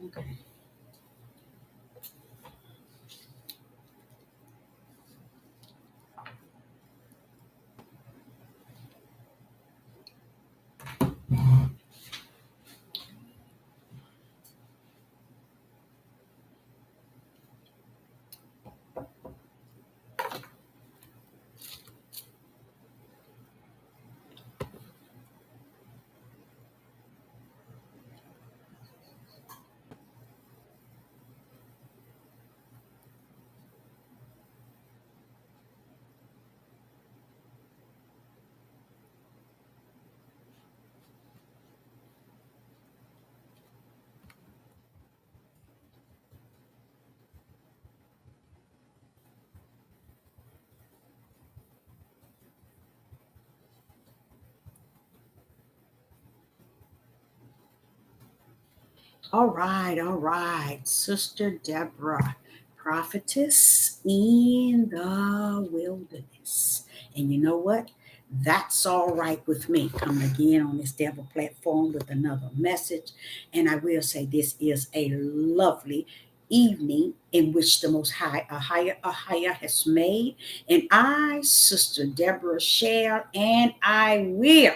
Okay. All right, Sister Deborah, prophetess in the wilderness. And you know what? That's all right with me. Coming again on this Devil platform with another message. And I will say this is a lovely evening in which the Most High, a higher has made. And I, Sister Deborah, share, and I will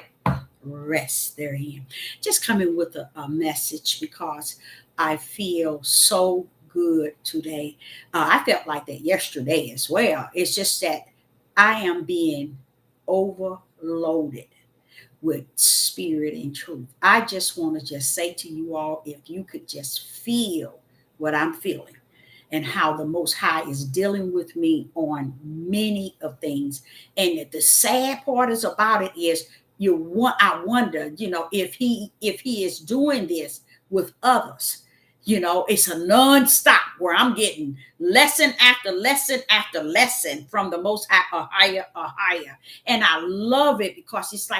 rest therein. Just coming with a message because I feel so good today. I felt like that yesterday as well. It's just that I am being overloaded with spirit and truth. I just want to just say to you all, if you could just feel what I'm feeling and how the Most High is dealing with me on many of things. And the sad part is about it is I wonder, if he is doing this with others. It's a non-stop where I'm getting lesson after lesson after lesson from the Most High, a higher. And I love it because it's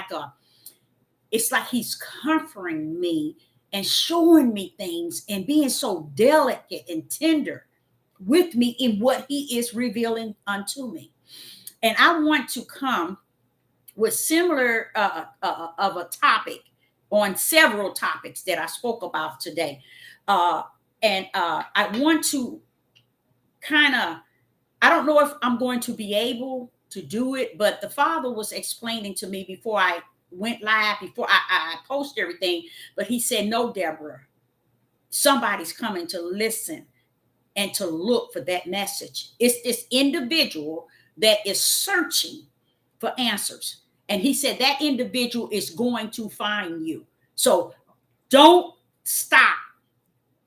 like he's comforting me and showing me things and being so delicate and tender with me in what he is revealing unto me. And I want to come with similar of a topic on several topics that I spoke about today. And I want to kind of, I don't know if I'm going to be able to do it, but the Father was explaining to me before I went live, before I post everything. But he said, no, Deborah, somebody's coming to listen and to look for that message. It's this individual that is searching for answers. And he said that individual is going to find you. So don't stop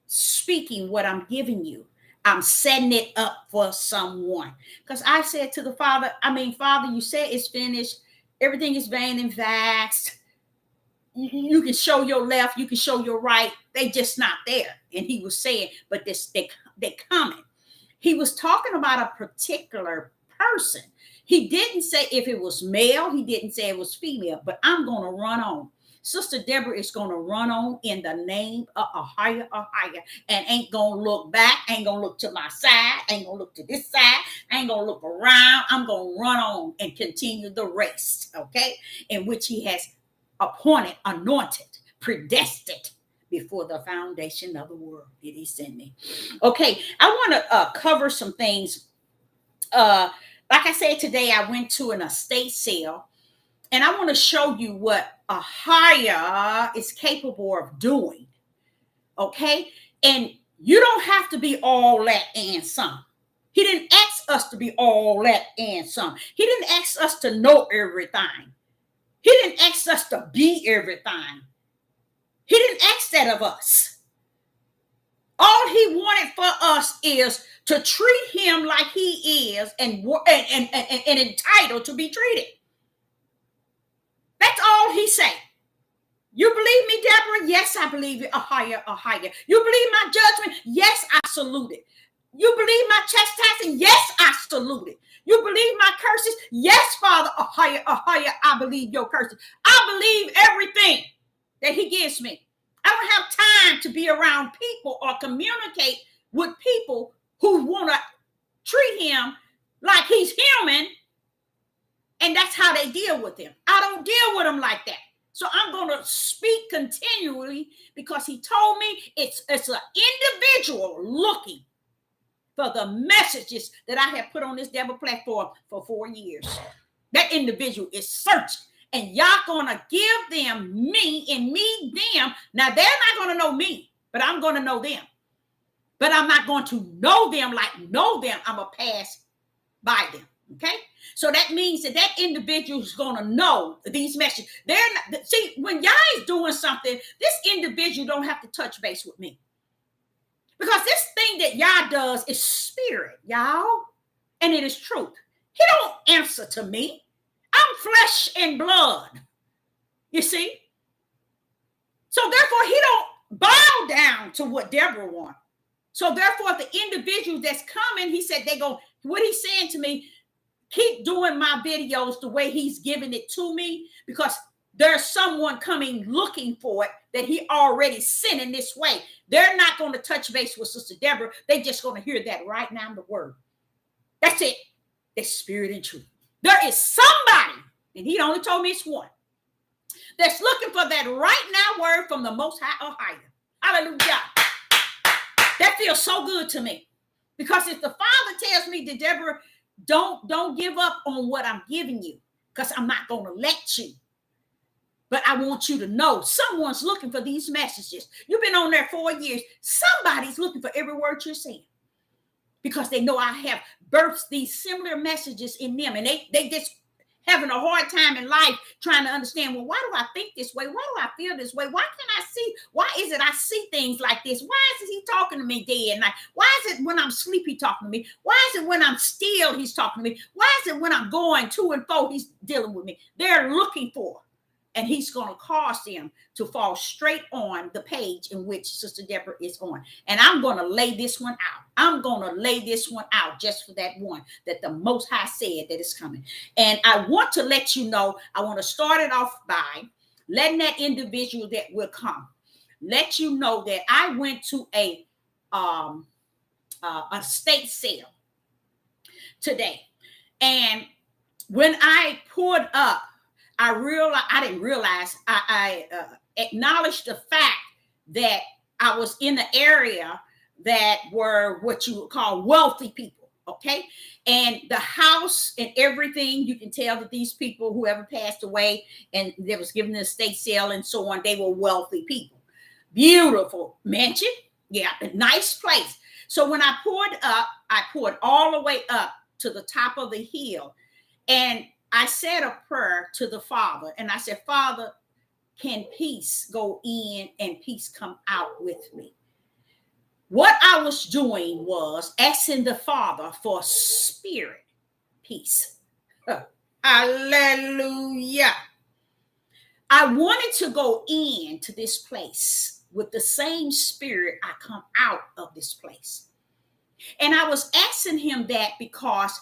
speaking what I'm giving you. I'm setting it up for someone. Because I said to the Father, Father, you said it's finished. Everything is vain and vast. You can show your left, you can show your right. They just not there. And he was saying, but they coming. He was talking about a particular person. He didn't say if it was male. He didn't say it was female. But I'm going to run on. Sister Deborah is going to run on in the name of a higher, and ain't going to look back, ain't going to look to my side, ain't going to look to this side, ain't going to look around. I'm going to run on and continue the race, okay, in which he has appointed, anointed, predestined before the foundation of the world. Did he send me? Okay, I want to cover some things. Like I said, today I went to an estate sale, and I want to show you what a hire is capable of doing. Okay, and you don't have to be all that and some. He didn't ask us to be all that and some. He didn't ask us to know everything. He didn't ask us to be everything. He didn't ask that of us. All he wanted for us is to treat him like he is and entitled to be treated. That's all he said. You believe me, Deborah? Yes, I believe it. A higher. You believe my judgment? Yes, I salute it. You believe my chastising? Yes, I salute it. You believe my curses? Yes, Father, a higher. I believe your curses. I believe everything that he gives me. I don't have time to be around people or communicate with people who want to treat him like he's human, and that's how they deal with him. I don't deal with him like that. So I'm going to speak continually because he told me it's an individual looking for the messages that I have put on this Debra platform for 4 years. That individual is searching. And y'all going to give them me and me them. Now, they're not going to know me, but I'm going to know them. But I'm not going to know them like know them. I'm going to pass by them. Okay? So that means that that individual is going to know these messages. They're not, see, when y'all is doing something, this individual don't have to touch base with me. Because this thing that y'all does is spirit, y'all. And it is truth. He don't answer to me. I'm flesh and blood. You see? So therefore, he don't bow down to what Debra wants. So therefore, the individual that's coming, he said they go, what he's saying to me, keep doing my videos the way he's giving it to me, because there's someone coming looking for it that he already sent in this way. They're not going to touch base with Sister Debra. They're just going to hear that right now in the word. That's it. It's spirit and truth. There is somebody, and he only told me it's one, that's looking for that right now word from the Most High or higher. Hallelujah. That feels so good to me. Because if the Father tells me that Debra, don't give up on what I'm giving you, because I'm not going to let you. But I want you to know someone's looking for these messages. You've been on there 4 years. Somebody's looking for every word you're saying, because they know I have birthed these similar messages in them. And they just having a hard time in life trying to understand, well, why do I think this way? Why do I feel this way? Why can't I see? Why is it I see things like this? Why is he talking to me day and night? Why is it when I'm sleepy talking to me? Why is it when I'm still he's talking to me? Why is it when I'm going to and fro he's dealing with me? They're looking for. And he's going to cause them to fall straight on the page in which Sister Debra is on. And I'm going to lay this one out. I'm going to lay this one out just for that one that the Most High said that is coming. And I want to let you know, I want to start it off by letting that individual that will come, let you know that I went to a state sale today. And when I pulled up, I didn't realize, I acknowledged the fact that I was in the area that were what you would call wealthy people, okay? And the house and everything, you can tell that these people, whoever passed away and they was given an estate sale and so on, they were wealthy people. Beautiful mansion, yeah, a nice place. So when I poured up, I poured all the way up to the top of the hill, and I said a prayer to the Father, and I said, Father, can peace go in and peace come out with me? What I was doing was asking the Father for spirit peace. Hallelujah. I wanted to go into this place with the same spirit I come out of this place. And I was asking him that because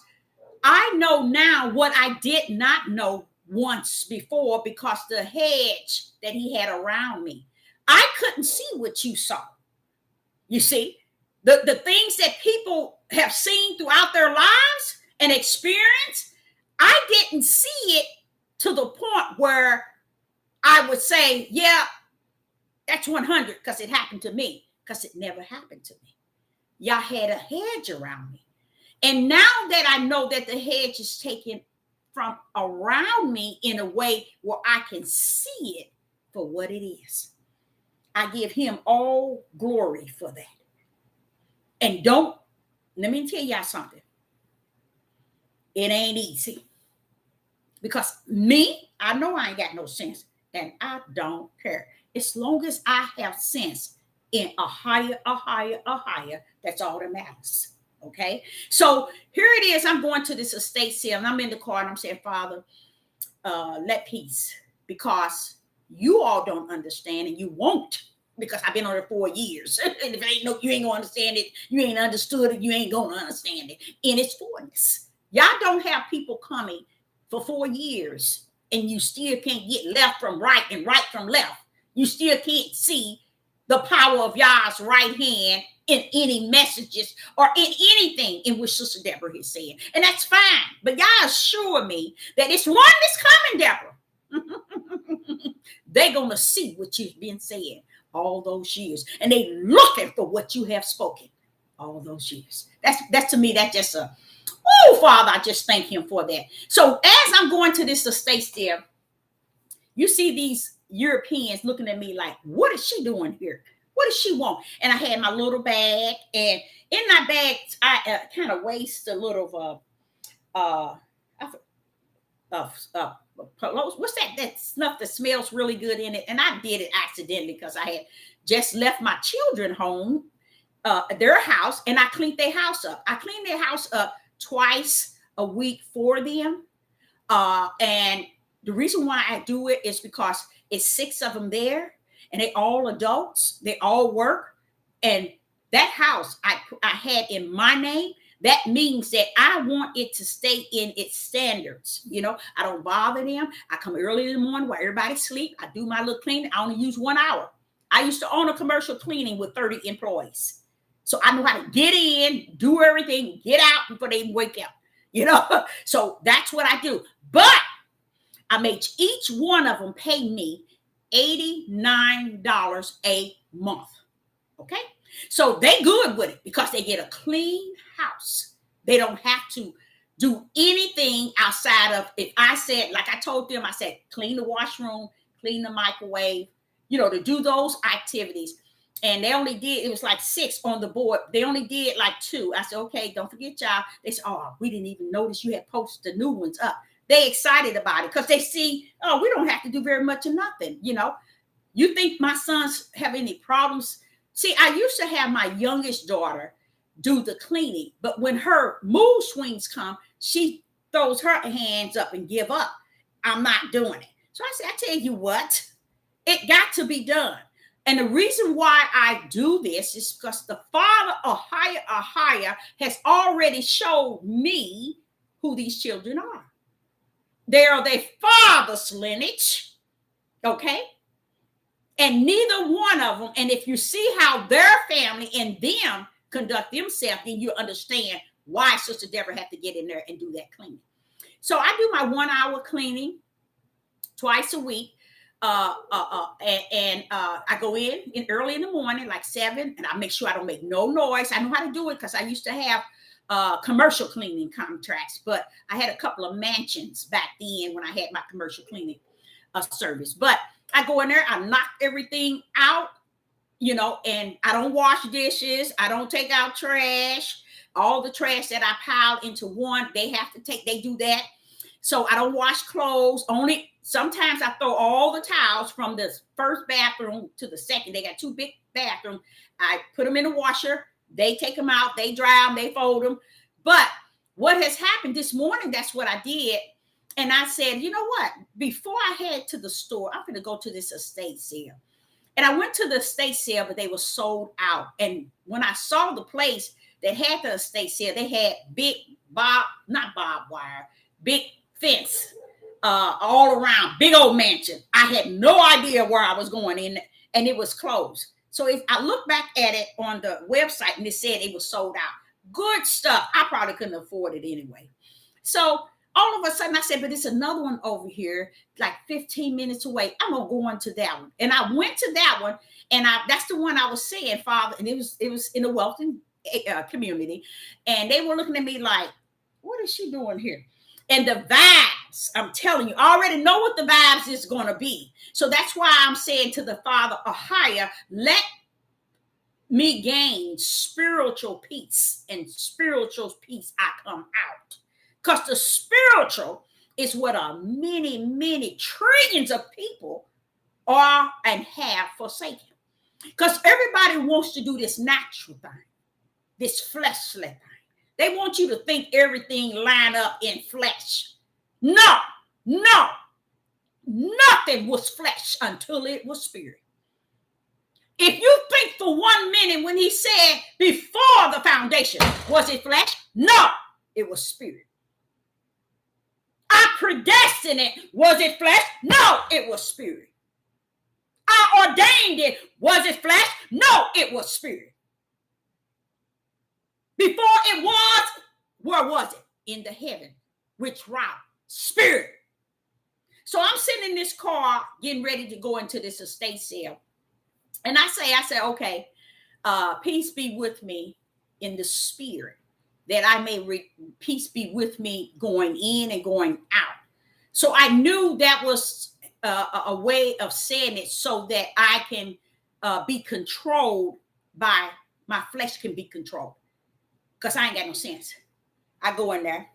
I know now what I did not know once before, because the hedge that he had around me, I couldn't see what you saw. You see, the things that people have seen throughout their lives and experienced, I didn't see it to the point where I would say, yeah, that's 100 because it happened to me, because it never happened to me. Y'all had a hedge around me. And now that I know that the hedge is taken from around me in a way where I can see it for what it is, I give him all glory for that. And let me tell y'all something. It ain't easy. Because me, I know I ain't got no sense, and I don't care. As long as I have sense in a higher, that's all that matters. Okay, so here it is. I'm going to this estate sale, and I'm in the car, and I'm saying, Father, let peace, because you all don't understand, and you won't, because I've been on it 4 years. And if you ain't gonna understand it, you ain't understood it, you ain't gonna understand it in its fullness. Y'all don't have people coming for 4 years, and you still can't get left from right and right from left. You still can't see the power of y'all's right hand in any messages or in anything in which Sister Debra is saying. And that's fine. But y'all assure me that it's one that's coming, Debra. They're going to see what you've been saying all those years. And they looking for what you have spoken all those years. That's to me, that's just a, oh, Father, I just thank him for that. So as I'm going to this estate there, you see these Europeans looking at me like, what is she doing here? What does she want? And I had my little bag, and in my bag, I kind of waste a little what's that snuff that smells really good in it? And I did it accidentally because I had just left my children home, their house, and I cleaned their house up. I cleaned their house up twice a week for them. And the reason why I do it is because it's 6 of them there, and they all adults. They all work, and that house I had in my name. That means that I want it to stay in its standards. You know, I don't bother them. I come early in the morning while everybody sleep. I do my little cleaning. I only use 1 hour. I used to own a commercial cleaning with 30 employees. So I know how to get in, do everything, get out before they wake up. You know, so that's what I do. But I made each one of them pay me $89 a month. Okay. So they good with it because they get a clean house. They don't have to do anything outside of, if I said, like I told them, I said, clean the washroom, clean the microwave, you know, to do those activities. And they only did, it was like 6 on the board. They only did like 2. I said, okay, don't forget y'all. They said, oh, we didn't even notice you had posted the new ones up. They excited about it because they see, oh, we don't have to do very much of nothing. You know, you think my sons have any problems? See, I used to have my youngest daughter do the cleaning, but when her mood swings come, she throws her hands up and give up. I'm not doing it. So I said, I tell you what, it got to be done. And the reason why I do this is because the Father, a higher, has already showed me who these children are. They are their father's lineage, okay? And neither one of them, and if you see how their family and them conduct themselves, then you understand why Sister Debra had to get in there and do that cleaning. So I do my 1 hour cleaning twice a week. I go in early in the morning, like 7, and I make sure I don't make no noise. I know how to do it because I used to have commercial cleaning contracts, but I had a couple of mansions back then when I had my commercial cleaning service. But I go in there, I knock everything out, you know, and I don't wash dishes. I don't take out trash. All the trash that I piled into one, they do that. So I don't wash clothes. Only sometimes I throw all the towels from the first bathroom to the second. They got 2 big bathrooms. I put them in the washer. They take them out. They dry them. They fold them. But what has happened this morning, that's what I did. And I said, you know what? Before I head to the store, I'm going to go to this estate sale. And I went to the estate sale, but they were sold out. And when I saw the place that had the estate sale, they had big not barbed wire, big fence all around, big old mansion. I had no idea where I was going in, and it was closed. So if I look back at it on the website and it said it was sold out, good stuff. I probably couldn't afford it anyway. So all of a sudden I said, but it's another one over here, like 15 minutes away. I'm gonna go on to that one. And I went to that one, and that's the one I was saying, Father, and it was in a wealthy community, and they were looking at me like, what is she doing here? And the vibes, I'm telling you, I already know what the vibes is going to be. So that's why I'm saying to the Father, or higher, let me gain spiritual peace, and spiritual peace I come out. Because the spiritual is what many, many trillions of people are and have forsaken. Because everybody wants to do this natural thing, this fleshly thing. They want you to think everything line up in flesh. No, nothing was flesh until it was spirit. If you think for 1 minute when he said before the foundation, was it flesh? No, it was spirit. I predestined it. Was it flesh? No, it was spirit. I ordained it. Was it flesh? No, it was spirit. Before it was, where was it? In the heaven. Which realm? Spirit. So I'm sitting in this car getting ready to go into this estate sale. And I say, okay, peace be with me in the spirit, that I may peace be with me going in and going out. So I knew that was a way of saying it so that I can be controlled by, my flesh can be controlled, because I ain't got no sense. I go in there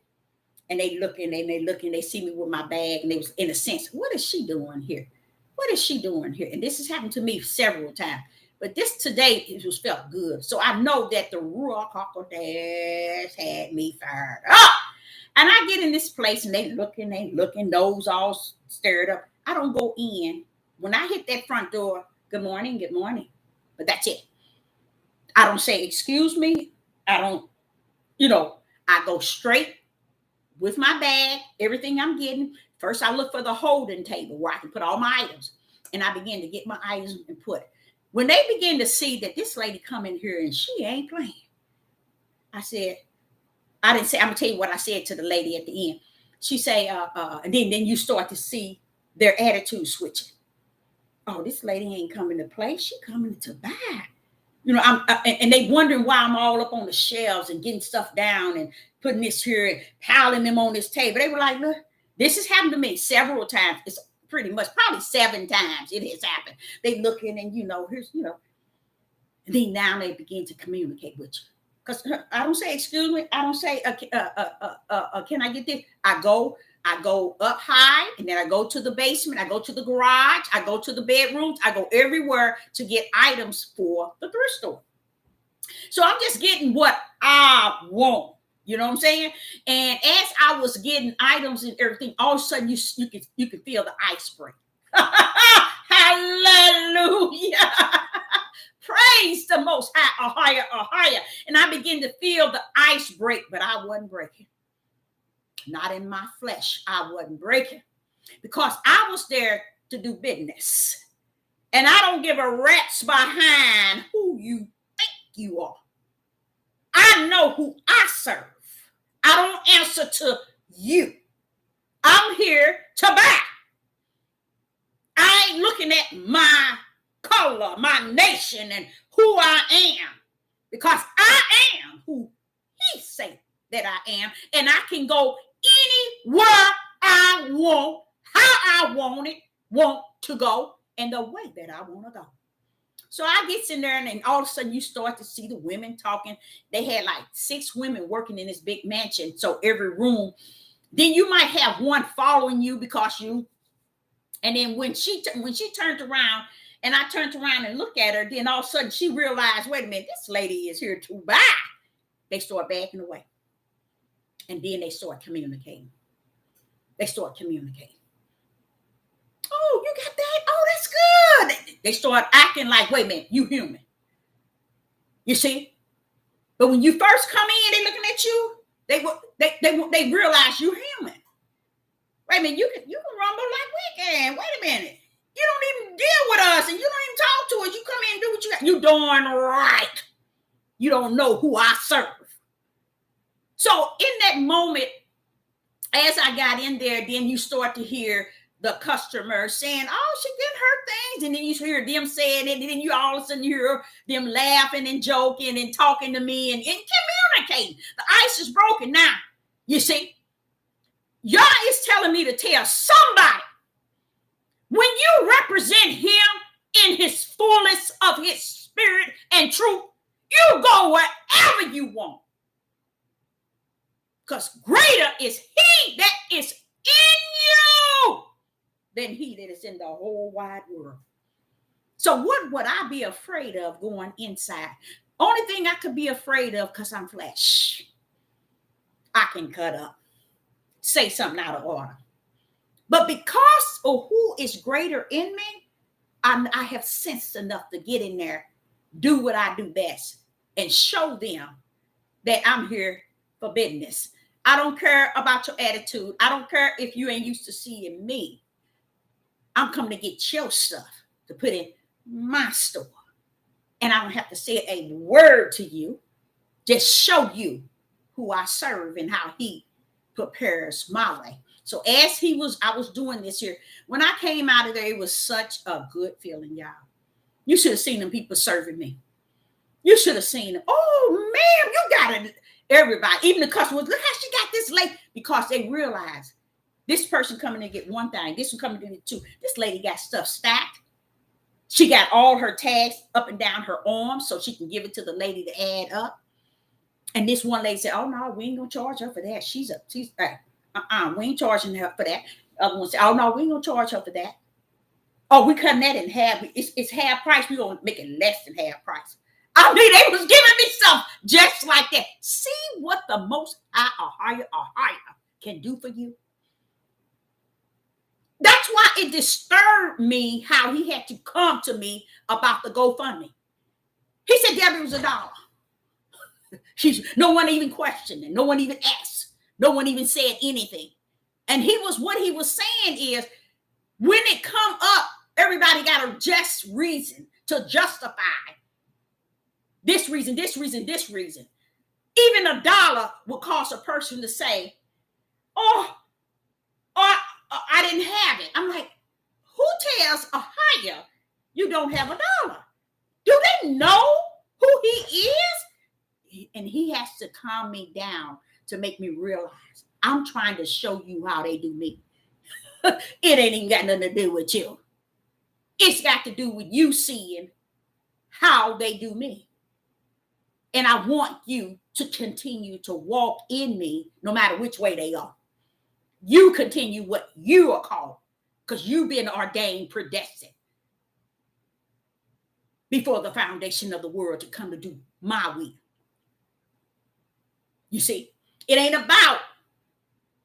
and they looking and they looking, they see me with my bag, and they was in a sense, what is she doing here? What is she doing here? And this has happened to me several times. But this today, it just felt good. So I know that the Ruach HaKodesh had me fired up. And I get in this place and they looking, nose all stirred up. I don't go in. When I hit that front door, good morning. But that's it. I don't say, excuse me. I don't, I go straight with my bag, everything I'm getting. First, I look for the holding table where I can put all my items. And I begin to get my items and put. When they begin to see that this lady come in here and she ain't playing, I didn't say, I'm gonna tell you what I said to the lady at the end. She say, and then you start to see their attitude switching. Oh, this lady ain't coming to play. She coming to buy. And they wondering why I'm all up on the shelves and getting stuff down and putting this here and piling them on this table. They were like, look, this has happened to me several times. It's pretty much probably 7 times it has happened. They looking and, here's, and then now they begin to communicate with you. Because I don't say, excuse me. I don't say, can I get this? I go up high, and then I go to the basement. I go to the garage. I go to the bedrooms. I go everywhere to get items for the thrift store. So I'm just getting what I want. You know what I'm saying? And as I was getting items and everything, all of a sudden you could feel the ice break. Hallelujah. Praise the Most High, a higher. And I begin to feel the ice break, but I wasn't breaking. Not in my flesh. I wasn't breaking, because I was there to do business. And I don't give a rat's behind who you think you are. I know who I serve. I don't answer to you. I'm here to buy. I ain't looking at my color, my nation, and who I am, because I am who he said that I am, and I can go anywhere I want, how I want to go, and the way that I want to go. So I gets in there, and then all of a sudden you start to see the women talking. They had like 6 women working in this big mansion. So every room, then you might have one following you because you, and then when she turned around and I turned around and looked at her, then all of a sudden she realized, wait a minute, this lady is here to buy. They start backing away. And then they start communicating. Oh, you got that? Oh, that's good. They start acting like, wait a minute, you human. You see? But when you first come in, they looking at you. They realize you're human. Wait a minute, you can rumble like we can. Wait a minute. You don't even deal with us, and you don't even talk to us. You come in and do what you got. You doing right. You don't know who I serve. So in that moment, as I got in there, then you start to hear the customer saying, oh, she getting her things. And then you hear them saying it. And then you all of a sudden hear them laughing and joking and talking to me and communicating. The ice is broken now. You see, Yah is telling me to tell somebody, when you represent him in his fullness of his spirit and truth, you go wherever you want. Because greater is he that is in you than he that is in the whole wide world. So what would I be afraid of going inside? Only thing I could be afraid of, because I'm flesh, I can cut up, say something out of order. But because of who is greater in me, I have sense enough to get in there, do what I do best, and show them that I'm here for business. I don't care about your attitude. I don't care if you ain't used to seeing me. I'm coming to get your stuff to put in my store. And I don't have to say a word to you. Just show you who I serve and how he prepares my way. So I was doing this here. When I came out of there, it was such a good feeling, y'all. You should have seen them people serving me. You should have seen them. Oh, man, you got it. Everybody, even the customers, look how she got this late, because they realize this person coming to get one thing, this one coming to get two. This lady got stuff stacked. She got all her tags up and down her arms so she can give it to the lady to add up. And this one lady said, "Oh no, we ain't gonna charge her for that. She's we ain't charging her for that." Other one said, "Oh no, we ain't gonna charge her for that. Oh, we cutting that in half. It's half price. We gonna make it less than half price." I mean, they was giving me stuff just like that. See what the Most High or higher can do for you. That's why it disturbed me how he had to come to me about the GoFundMe. He said, "Debbie, it was $1." No one even questioned it. No one even asked. No one even said anything. And what he was saying is, when it come up, everybody got a just reason to justify this reason, this reason, this reason. Even $1 will cause a person to say, "Oh, I didn't have it." I'm like, who tells a higher you don't have $1? Do they know who he is? And he has to calm me down to make me realize I'm trying to show you how they do me. It ain't even got nothing to do with you. It's got to do with you seeing how they do me. And I want you to continue to walk in me no matter which way they go. You continue what you are called, because you've been ordained, predestined before the foundation of the world to come to do my will. You see, it ain't about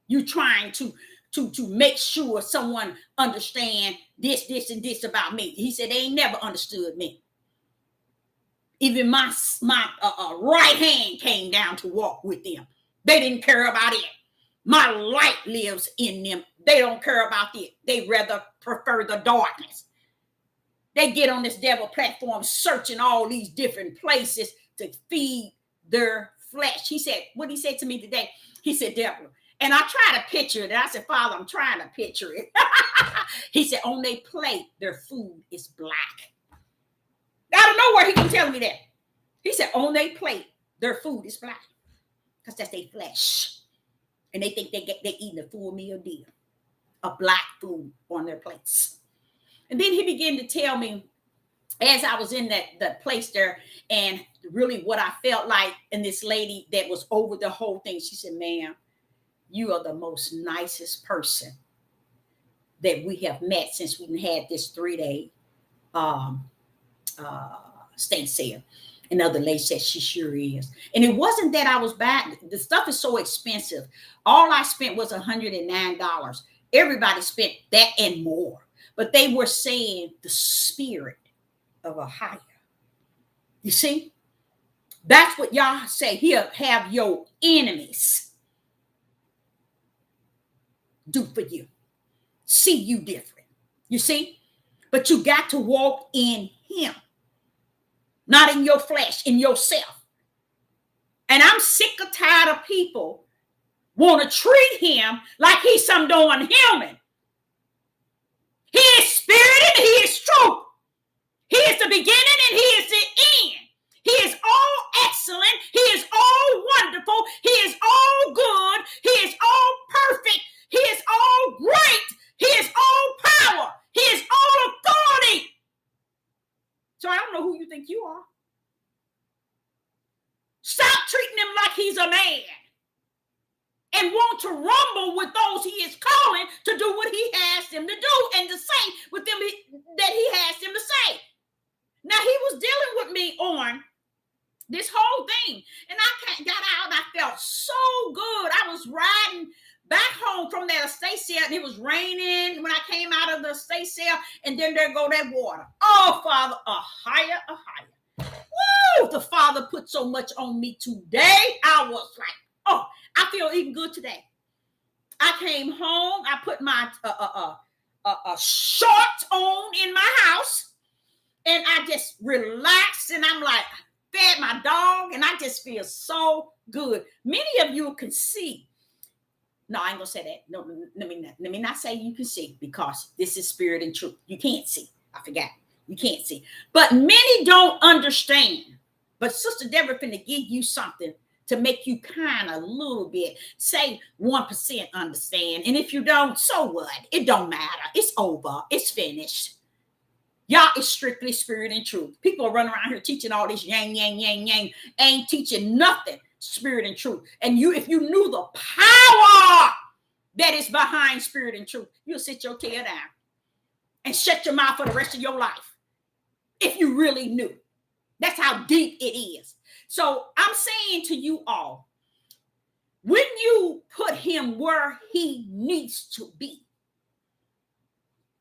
you trying to make sure someone understand this, and this about me. He said they ain't never understood me. Even my right hand came down to walk with them. They didn't care about it. My light lives in them. They don't care about it. They rather prefer the darkness. They get on this devil platform searching all these different places to feed their flesh. He said, what he said to me today, he said, "Debra," and I try to picture it. I said, "Father, I'm trying to picture it." He said, "On their plate, their food is black." Out of nowhere, he can tell me that. He said, "On their plate, their food is black," because that's their flesh. And they think they eating a full meal deal, a black food on their plates. And then he began to tell me, as I was in that place there, and really what I felt like, and this lady that was over the whole thing, she said, "Ma'am, you are the most nicest person that we have met since we had this 3-day state sale." Another lady said, "She sure is." And it wasn't that I was bad. The stuff is so expensive. All I spent was $109. Everybody spent that and more. But they were saying the spirit of a higher. You see? That's what y'all say. Here, have your enemies do for you. See you different. You see? But you got to walk in him. Not in your flesh, in yourself. And I'm sick or tired of people want to treat him like he's some darn human. He is spirit and he is truth. He is the beginning and he is the end. He is all excellent. He is all wonderful. He is all good. He is all perfect. He is all great. He is all power. He is all authority. So I don't know who you think you are. Stop treating him like he's a man and want to rumble with those he is calling to do what he has them to do and to say with them that he has them to say. Now, he was dealing with me on this whole thing, and I got out. I felt so good. I was riding back home from that estate sale, and it was raining when I came out of the estate sale, and then there go that water. Oh, Father, a higher. Woo! The Father put so much on me today. I was like, oh, I feel even good today. I came home. I put my shorts on in my house. And I just relaxed, and I'm like, fed my dog, and I just feel so good. Many of you can see No, I ain't gonna say that. No, let me not say you can see, because this is spirit and truth. You can't see. I forgot. You can't see. But many don't understand. But Sister Debra finna give you something to make you kind of a little bit, say 1% understand. And if you don't, so what? It don't matter. It's over. It's finished. Y'all is strictly spirit and truth. People are running around here teaching all this yang, yang, yang, yang, ain't teaching nothing spirit and truth. And you, if you knew the power that is behind spirit and truth, you'll sit your tail down and shut your mouth for the rest of your life. If you really knew. That's how deep it is. So I'm saying to you all, when you put him where he needs to be,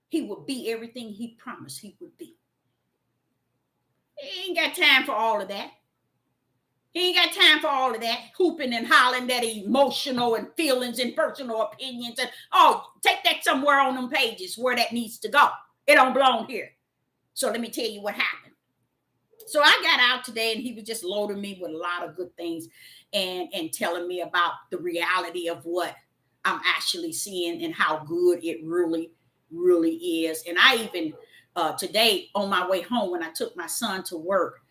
he will be everything he promised he would be. He ain't got time for all of that. He ain't got time for all of that hooping and hollering, that emotional and feelings and personal opinions. And take that somewhere on them pages where that needs to go. It don't belong here. So let me tell you what happened. So I got out today, and he was just loading me with a lot of good things and telling me about the reality of what I'm actually seeing and how good it really, really is. And I even today on my way home, when I took my son to work,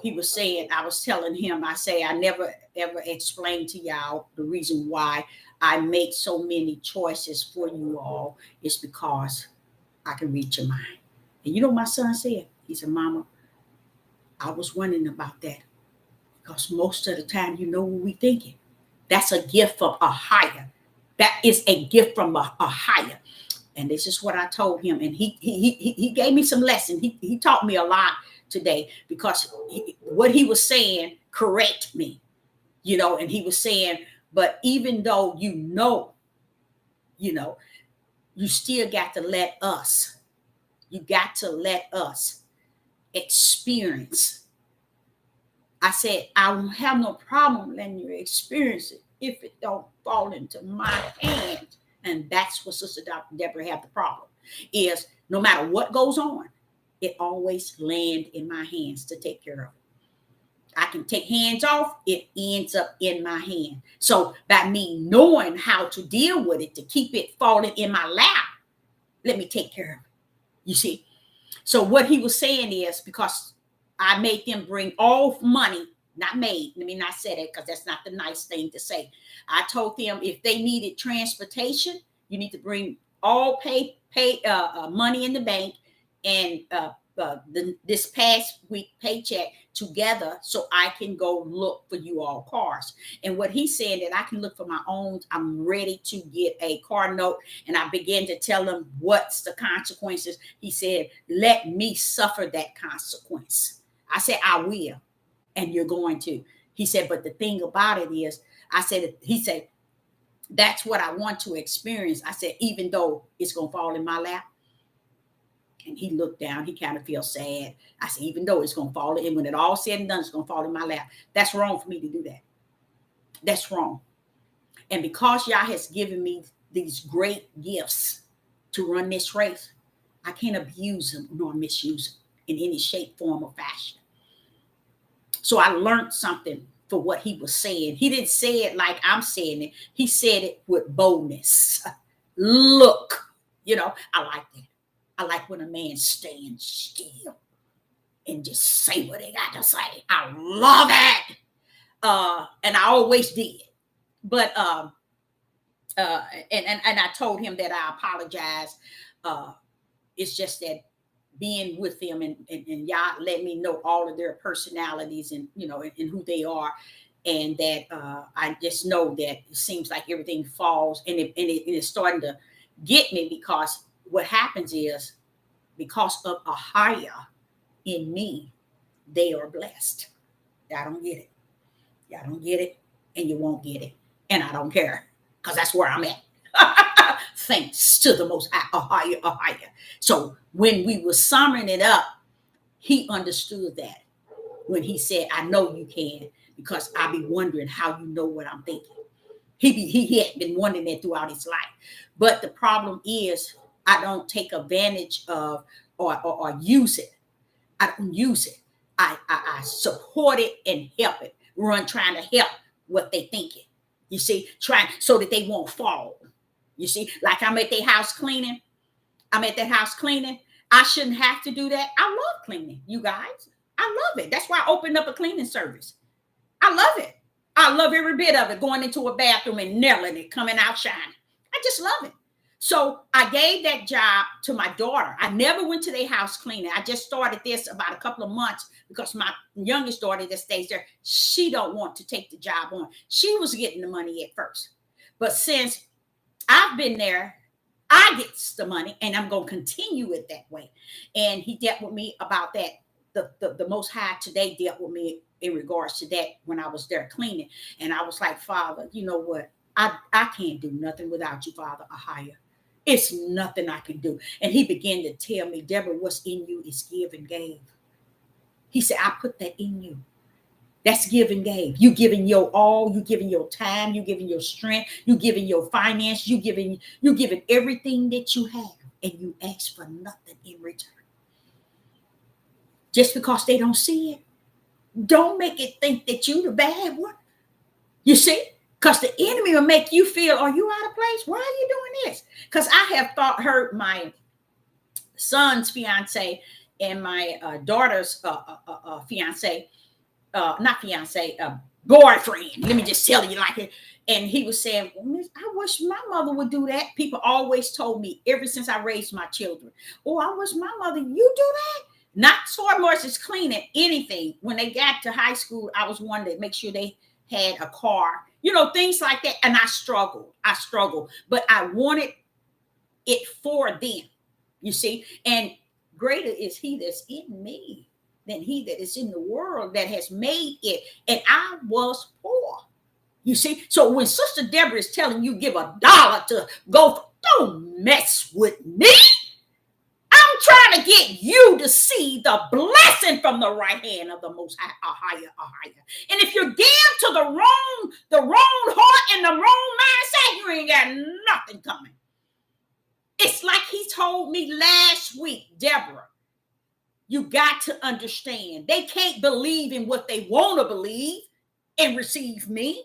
he was saying, I was telling him, I say, I never ever explained to y'all the reason why I make so many choices for you all is because I can read your mind. And you know, my son said, he said, Mama, I was wondering about that, because most of the time, you know what we thinking. That's a gift from a higher. That is a gift from a higher. And this is what I told him. And he gave me some lessons. He taught me a lot today, because what he was saying correct me, you know, and he was saying, but even though you still got to let us, experience. I said, I won't have no problem letting you experience it if it don't fall into my hands. And that's what Sister Debra had the problem, is no matter what goes on, it always land in my hands to take care of it. I can take hands off, it ends up in my hand. So by me knowing how to deal with it, to keep it falling in my lap, let me take care of it. You see? So what he was saying is, because I made them bring all money, not made, let me not say that, because that's not the nice thing to say. I told them if they needed transportation, you need to bring all pay money in the bank and this past week paycheck together, so I can go look for you all cars. And what he said, that I can look for my own, I'm ready to get a car note. And I began to tell him what's the consequences. He said, let me suffer that consequence. I said, I will, and you're going to. He said, but the thing about it is, he said, that's what I want to experience. I said, even though it's going to fall in my lap. And he looked down, he kind of feels sad. I said, even though it's going to fall in, when it all said and done, it's going to fall in my lap. That's wrong for me to do that. That's wrong. And because y'all has given me these great gifts to run this race, I can't abuse them nor misuse them in any shape, form, or fashion. So I learned something for what he was saying. He didn't say it like I'm saying it. He said it with boldness. Look, I like that. I like when a man stands still and just say what they got to say. I love it. And I always did. But and I told him that I apologize. It's just that being with them and y'all let me know all of their personalities and and who they are, and that I just know that it seems like everything falls and it's starting to get me, because what happens is, because of a higher in me, they are blessed. Y'all don't get it. Y'all don't get it, and you won't get it, and I don't care, because that's where I'm at. Thanks to the Most High, a higher. So when we were summing it up, he understood that when he said, I know you can, because I be wondering how you know what I'm thinking. He had been wondering that throughout his life. But the problem is, I don't take advantage of or use it. I don't use it. I support it and help it. Trying to help what they thinking. You see, trying so that they won't fall. You see, like I'm at their house cleaning. I'm at that house cleaning. I shouldn't have to do that. I love cleaning, you guys. I love it. That's why I opened up a cleaning service. I love it. I love every bit of it. Going into a bathroom and nailing it, coming out shining. I just love it. So I gave that job to my daughter. I never went to their house cleaning. I just started this about a couple of months because my youngest daughter that stays there, she don't want to take the job on. She was getting the money at first. But since I've been there, I get the money and I'm going to continue it that way. And he dealt with me about that. The Most High today dealt with me in regards to that when I was there cleaning. And I was like, Father, you know what? I can't do nothing without you, Father, or higher. It's nothing I can do. And he began to tell me, Deborah, what's in you is give and gave. He said, I put that in you. That's give and gave. You giving your all, you giving your time, you giving your strength, you giving your finance, you giving everything that you have, and you ask for nothing in return. Just because they don't see it, don't make it think that you the bad one. You see? Because the enemy will make you feel, are you out of place? Why are you doing this? Because I have heard my son's fiance and my daughter's fiance, not fiance, boyfriend. Let me just tell you like it. And he was saying, I wish my mother would do that. People always told me ever since I raised my children, oh, I wish my mother, you do that? Not so much as cleaning anything. When they got to high school, I was one to make sure they had a car, things like that. And I struggled, but I wanted it for them, you see. And greater is he that's in me than he that is in the world that has made it. And I was poor, you see. So when Sister Debra is telling you give $1 to go, don't mess with me. I'm trying to get you to see the blessing from the right hand of the Most High, a higher. And if you give to the wrong heart and the wrong mindset, you ain't got nothing coming. It's like he told me last week, Deborah, you got to understand, they can't believe in what they want to believe and receive me.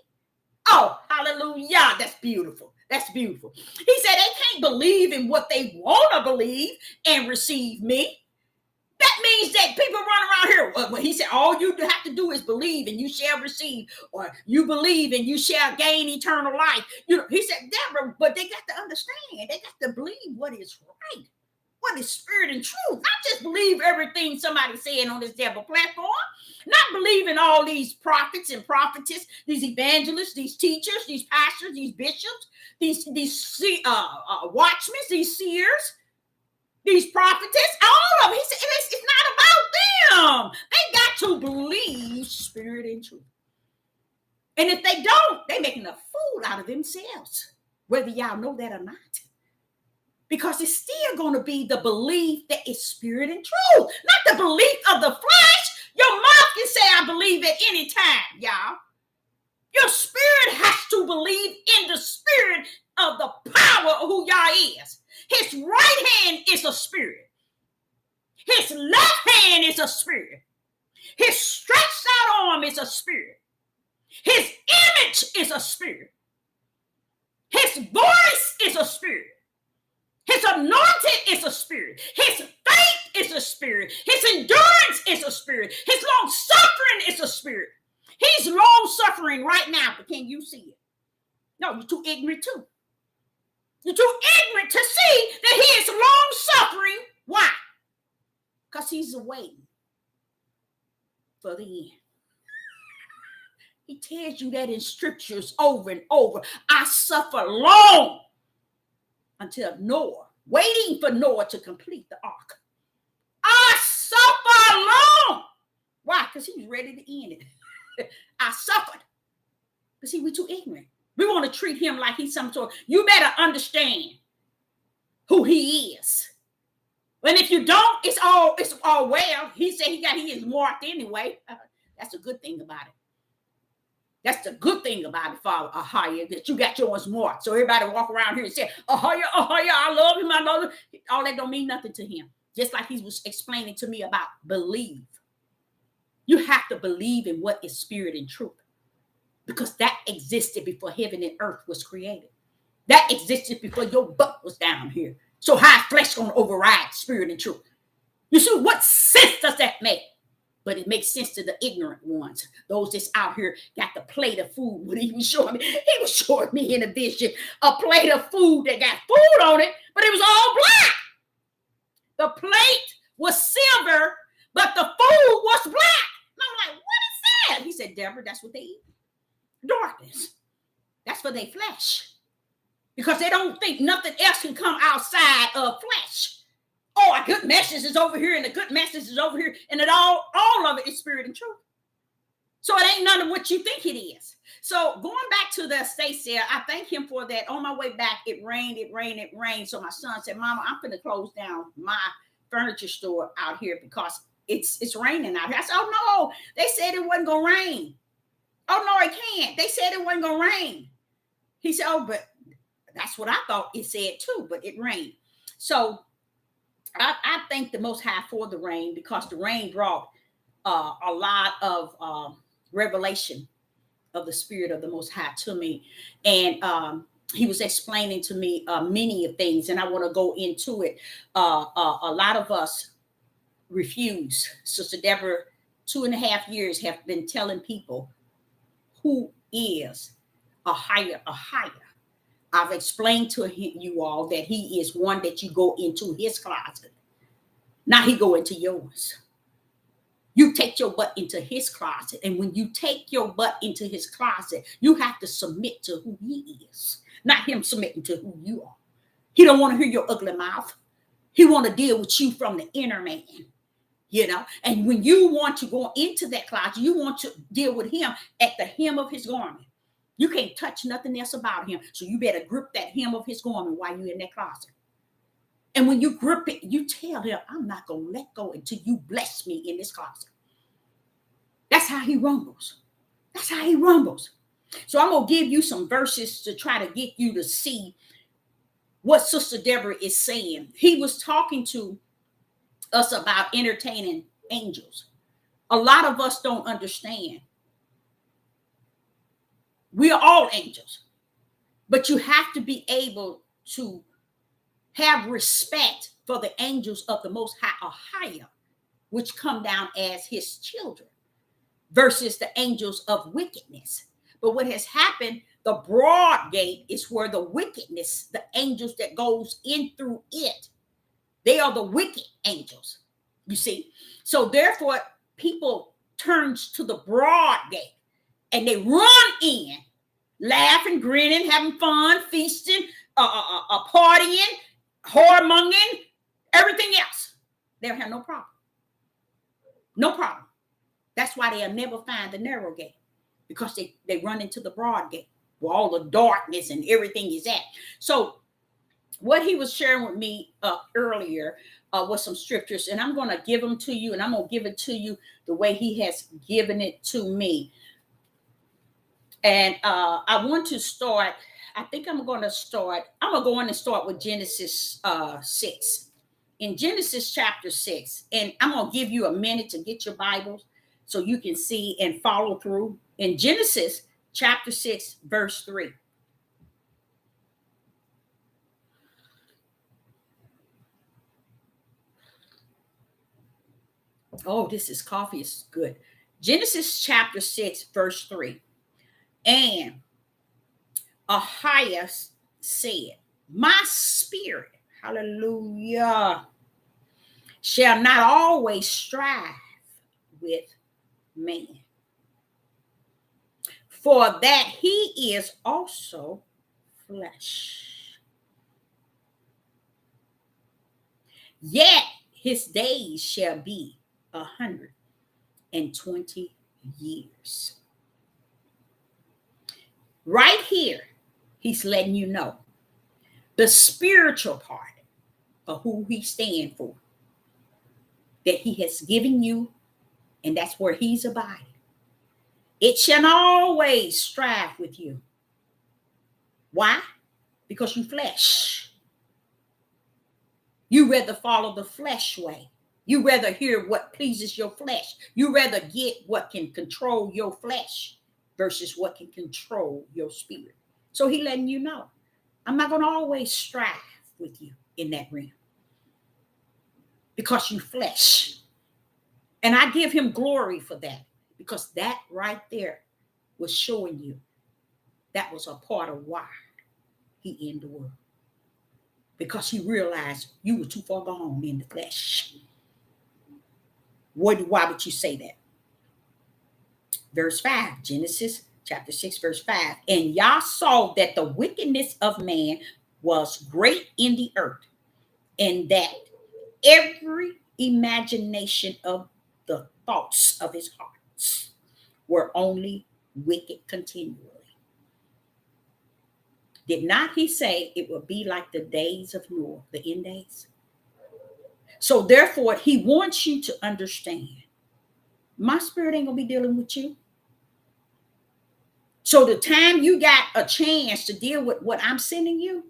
Oh, hallelujah. That's beautiful. That's beautiful. He said they can't believe in what they want to believe and receive me. That means that people run around here. Well, he said, all you have to do is believe and you shall receive, or you believe and you shall gain eternal life. He said, Deborah, but they got to understand. They got to believe what is right, what is spirit and truth. Not just believe everything somebody's saying on this Deborah platform. Not believe in all these prophets and prophetess, these evangelists, these teachers, these pastors, these bishops, these watchmen, these seers, these prophetess, all of them. He said it's not about them. They got to believe spirit and truth. And if they don't, they're making a fool out of themselves, whether y'all know that or not. Because it's still going to be the belief that is spirit and truth, not the belief of the flesh. Your mouth can say, I believe at any time, y'all. Your spirit has to believe in the spirit of the power of who y'all is. His right hand is a spirit. His left hand is a spirit. His stretched out arm is a spirit. His image is a spirit. His voice is a spirit. His anointing is a spirit. His faith is a spirit. His endurance is a spirit. His long suffering is a spirit. He's long suffering right now, but can you see it? No, you're too ignorant too. You're too ignorant to see that he is long suffering. Why? Because he's waiting for the end. He tells you that in scriptures over and over. I suffer long until Noah, waiting for Noah to complete the ark. I suffer long. Why? Because he's ready to end it. I suffered. But see, we're too ignorant. We want to treat him like he's some sort. You better understand who he is. And if you don't, it's all well. He said he is marked anyway. That's a good thing about it. That's the good thing about it, Father Ahaya, that you got yours marked. So everybody walk around here and say, Ahaya, I love him, I love him. All that don't mean nothing to him. Just like he was explaining to me about believe. You have to believe in what is spirit and truth. because that existed before heaven and earth was created. That existed before your butt was down here. So how flesh gonna override spirit and truth? You see, what sense does that make? But it makes sense to the ignorant ones, those that's out here got the plate of food. What he was showing me, he was showing me in a vision a plate of food that got food on it, but it was all black. The plate was silver, but the food was black. And I'm like, what is that? He said, Debra, that's what they eat. Darkness. That's for their flesh. Because they don't think nothing else can come outside of flesh. Oh, a good message is over here, and a good message is over here, and it all of it is spirit and truth. So it ain't none of what you think it is. So going back to the estate sale, I thank him for that. On my way back, it rained. So my son said, Mama, I'm going to close down my furniture store out here because it's raining out here. I said, oh, no, they said it wasn't going to rain. Oh, no, it can't. They said it wasn't going to rain. He said, oh, but that's what I thought it said too, but it rained. So I thank the Most High for the rain, because the rain brought a lot of revelation of the Spirit of the Most High to me. And he was explaining to me many of things, and I want to go into it. A lot of us refuse. Sister Debra, 2.5 years have been telling people who is a higher. I've explained to you all that he is one that you go into his closet. Now he go into yours. You take your butt into his closet. And when you take your butt into his closet, you have to submit to who he is, not him submitting to who you are. He don't want to hear your ugly mouth. He want to deal with you from the inner man, you know. And when you want to go into that closet, you want to deal with him at the hem of his garment. You can't touch nothing else about him. So you better grip that hem of his garment while you're in that closet. And when you grip it, you tell him, I'm not going to let go until you bless me in this closet. That's how he rumbles. That's how he rumbles. So I'm going to give you some verses to try to get you to see what Sister Debra is saying. He was talking to us about entertaining angels. A lot of us don't understand. We are all angels, but you have to be able to have respect for the angels of the Most High, or higher, which come down as his children, versus the angels of wickedness. But what has happened, the broad gate is where the wickedness, the angels that goes in through it, they are the wicked angels, you see. So therefore, people turns to the broad gate. And they run in, laughing, grinning, having fun, feasting, partying, whoremongering, everything else. They'll have no problem. No problem. That's why they'll never find the narrow gate, because they run into the broad gate where all the darkness and everything is at. So what he was sharing with me earlier was some scriptures, and I'm going to give them to you, and I'm going to give it to you the way he has given it to me. And I want to start, I'm going to go in and start with Genesis 6. In Genesis chapter 6, and I'm going to give you a minute to get your Bibles so you can see and follow through. In Genesis chapter 6, verse 3. Oh, this coffee is good. Genesis chapter 6, verse 3. And Ahias said, my spirit, hallelujah, shall not always strive with man, for that he is also flesh. Yet his days shall be 120 years. Right here, he's letting you know the spiritual part of who he stands for, that he has given you, and that's where he's abiding. It shall always strive with you. Why? Because you flesh. You rather follow the flesh way. You rather hear what pleases your flesh. You rather get what can control your flesh. versus what can control your spirit. So he letting you know, I'm not going to always strive with you in that realm because you flesh. And I give him glory for that, because that right there was showing you that was a part of why he in the world. Because he realized you were too far gone in the flesh. Why would you say that? Verse 5, Genesis chapter 6, verse 5. And Yah saw that the wickedness of man was great in the earth, and that every imagination of the thoughts of his hearts were only wicked continually. Did not he say it would be like the days of Noah, the end days? So therefore, he wants you to understand, my spirit ain't gonna be dealing with you. So the time you got a chance to deal with what I'm sending you,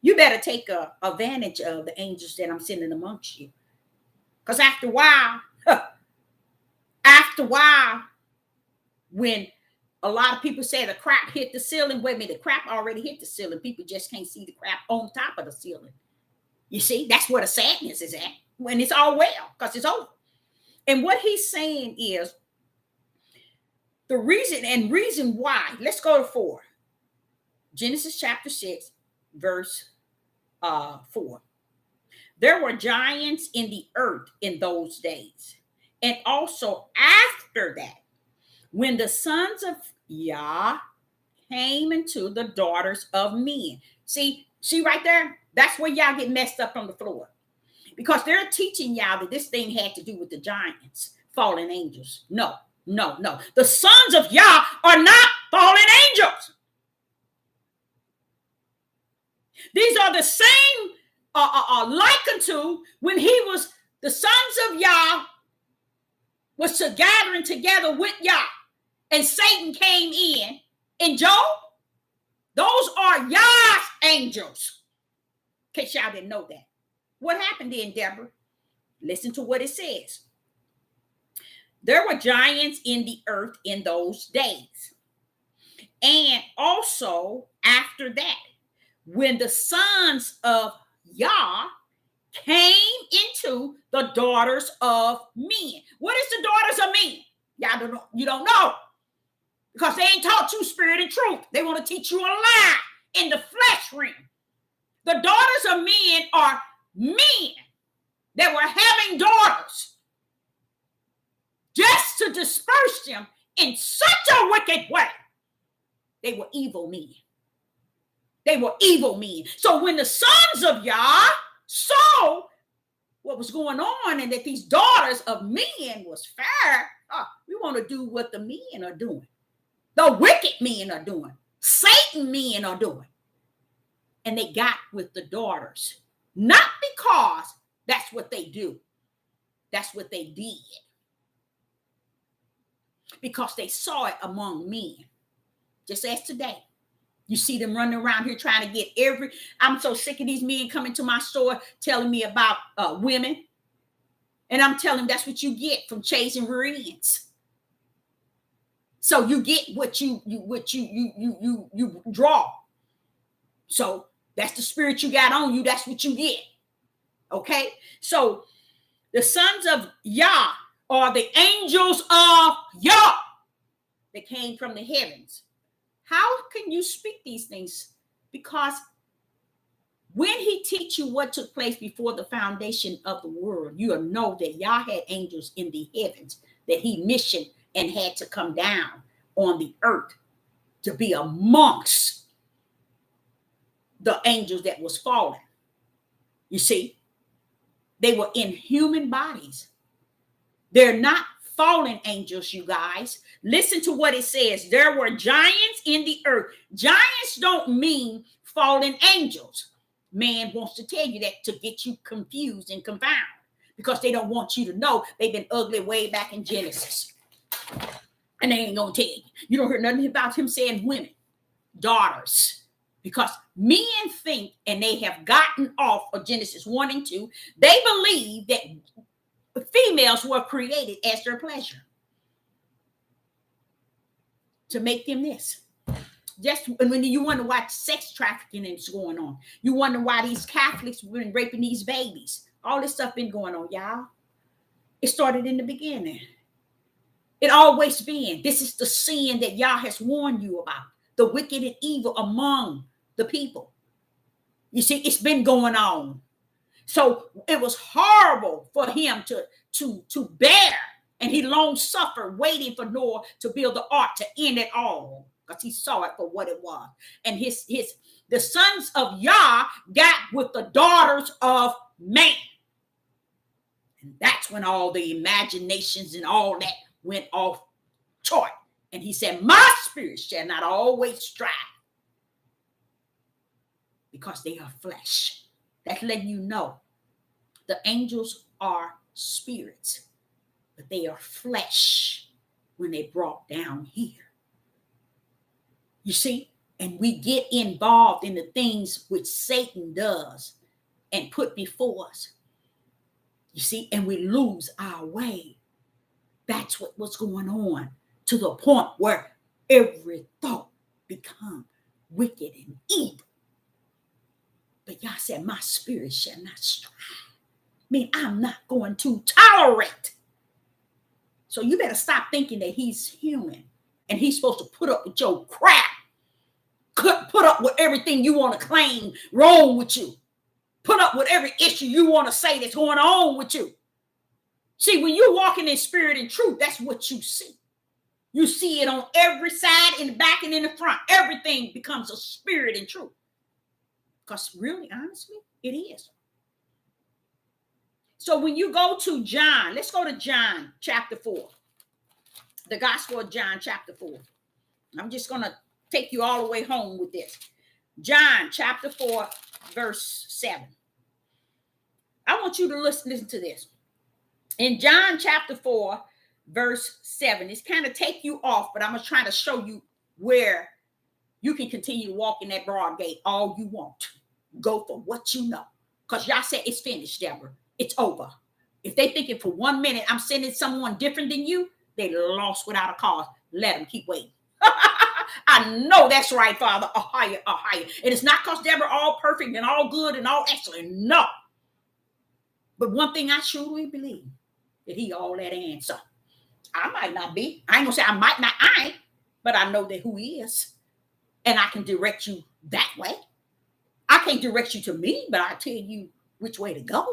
you better take advantage of the angels that I'm sending amongst you. Because after a while, when a lot of people say the crap hit the ceiling, wait a minute, the crap already hit the ceiling. People just can't see the crap on top of the ceiling. You see, that's where the sadness is at when it's all well, because it's over. And what he's saying is the reason why. Let's go to 4. Genesis chapter 6, verse 4. There were giants in the earth in those days, and also after that, when the sons of Yah came into the daughters of men. See right there? That's where y'all get messed up on the floor. Because they're teaching y'all that this thing had to do with the giants, fallen angels. No. The sons of Yah are not fallen angels. These are the same likened to when the sons of Yah was gathering together with Yah, and Satan came in Job. Those are Yah's angels. In case y'all didn't know that. What happened then, Debra? Listen to what it says. There were giants in the earth in those days. And also after that, when the sons of Yah came into the daughters of men. What is the daughters of men? You don't know. Because they ain't taught you spirit and truth. They want to teach you a lie in the flesh realm. The daughters of men are men that were having daughters just to disperse them in such a wicked way. They were evil men. They were evil men. So when the sons of Yah saw what was going on and that these daughters of men was fair, we want to do what the men are doing. The wicked men are doing. Satan men are doing. And they got with the daughters. Not because that's what they do. That's what they did. Because they saw it among men. Just as today. You see them running around here trying to get I'm so sick of these men coming to my store telling me about women. And I'm telling them that's what you get from chasing rear ends. So you get what you draw. So that's the spirit you got on you. That's what you get. Okay. So the sons of Yah are the angels of Yah that came from the heavens. How can you speak these things? Because when he teach you what took place before the foundation of the world, you'll know that Yah had angels in the heavens that he missioned and had to come down on the earth to be amongst the angels that was fallen. You see, they were in human bodies. They're not fallen angels, you guys. Listen to what it says. There were giants in the earth. Giants don't mean fallen angels. Man wants to tell you that to get you confused and confounded because they don't want you to know they've been ugly way back in Genesis. And they ain't going to tell you. You don't hear nothing about him saying women, daughters. Because men think, and they have gotten off of Genesis 1 and 2, they believe that females were created as their pleasure. to make them this. Just when you wonder why sex trafficking is going on, you wonder why these Catholics have been raping these babies. All this stuff been going on, y'all. It started in the beginning. It always been. This is the sin that Yah has warned you about. The wicked and evil among the people. You see, it's been going on. So it was horrible for him to bear. And he long suffered, waiting for Noah to build the ark to end it all. Because he saw it for what it was. And the sons of Yah got with the daughters of man. And that's when all the imaginations and all that went off chart. And he said, my spirit shall not always strive. Because they are flesh. That's letting you know. The angels are spirits. But they are flesh when they brought down here. You see? And we get involved in the things which Satan does and put before us. You see? And we lose our way. That's what's going on, to the point where every thought becomes wicked and evil. But Yah said, my spirit shall not strive. I mean, I'm not going to tolerate. So you better stop thinking that he's human and he's supposed to put up with your crap. Put up with everything you want to claim wrong with you. Put up with every issue you want to say that's going on with you. See, when you're walking in spirit and truth, that's what you see. You see it on every side, in the back and in the front. Everything becomes a spirit and truth. Because really, honestly, it is. So when you go to John, let's go to John chapter 4. The Gospel of John chapter 4. I'm just going to take you all the way home with this. John chapter 4, verse 7. I want you to listen to this. In John chapter 4, verse 7, it's kind of take you off, but I'm going to try to show you where you can continue to walk in that broad gate all you want. Go for what you know. Because Yah said it's finished, Debra. It's over. If they thinking for 1 minute I'm sending someone different than you, they lost without a cause. Let them keep waiting. I know that's right, Father. A higher. And it's not because Debra all perfect and all good and all excellent. No. But one thing I truly believe, that he all that answer. I might not be. I ain't gonna say I might not, I ain't, but I know that who he is. And I can direct you that way. I can't direct you to me, but I'll tell you which way to go.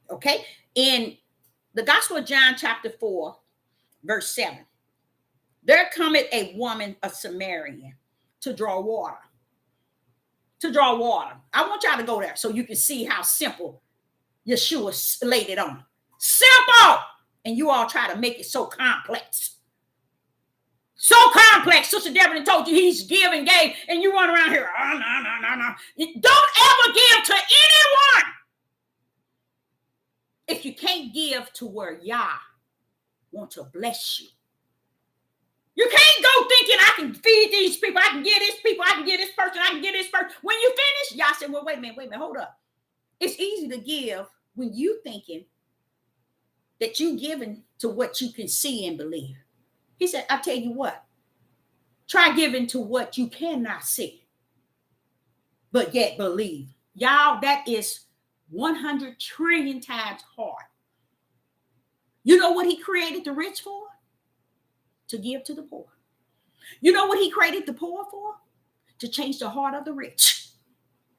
Okay? In the Gospel of John chapter 4, verse 7. There cometh a woman of Samaria to draw water. To draw water. I want y'all to go there so you can see how simple Yeshua laid it on. Simple! And you all try to make it so complex. So complex. Sister Debra told you he's give and gave, and you run around here. Oh, no. Don't ever give to anyone if you can't give to where Yah want to bless you. You can't go thinking I can feed these people, I can get this people, I can get this person, I can get this person. When you finish, Yah said, well, wait a minute, hold up. It's easy to give when you thinking that you giving to what you can see and believe. He said, I tell you what, try giving to what you cannot see, but yet believe. Y'all, that is 100 trillion times hard. You know what he created the rich for? To give to the poor. You know what he created the poor for? To change the heart of the rich.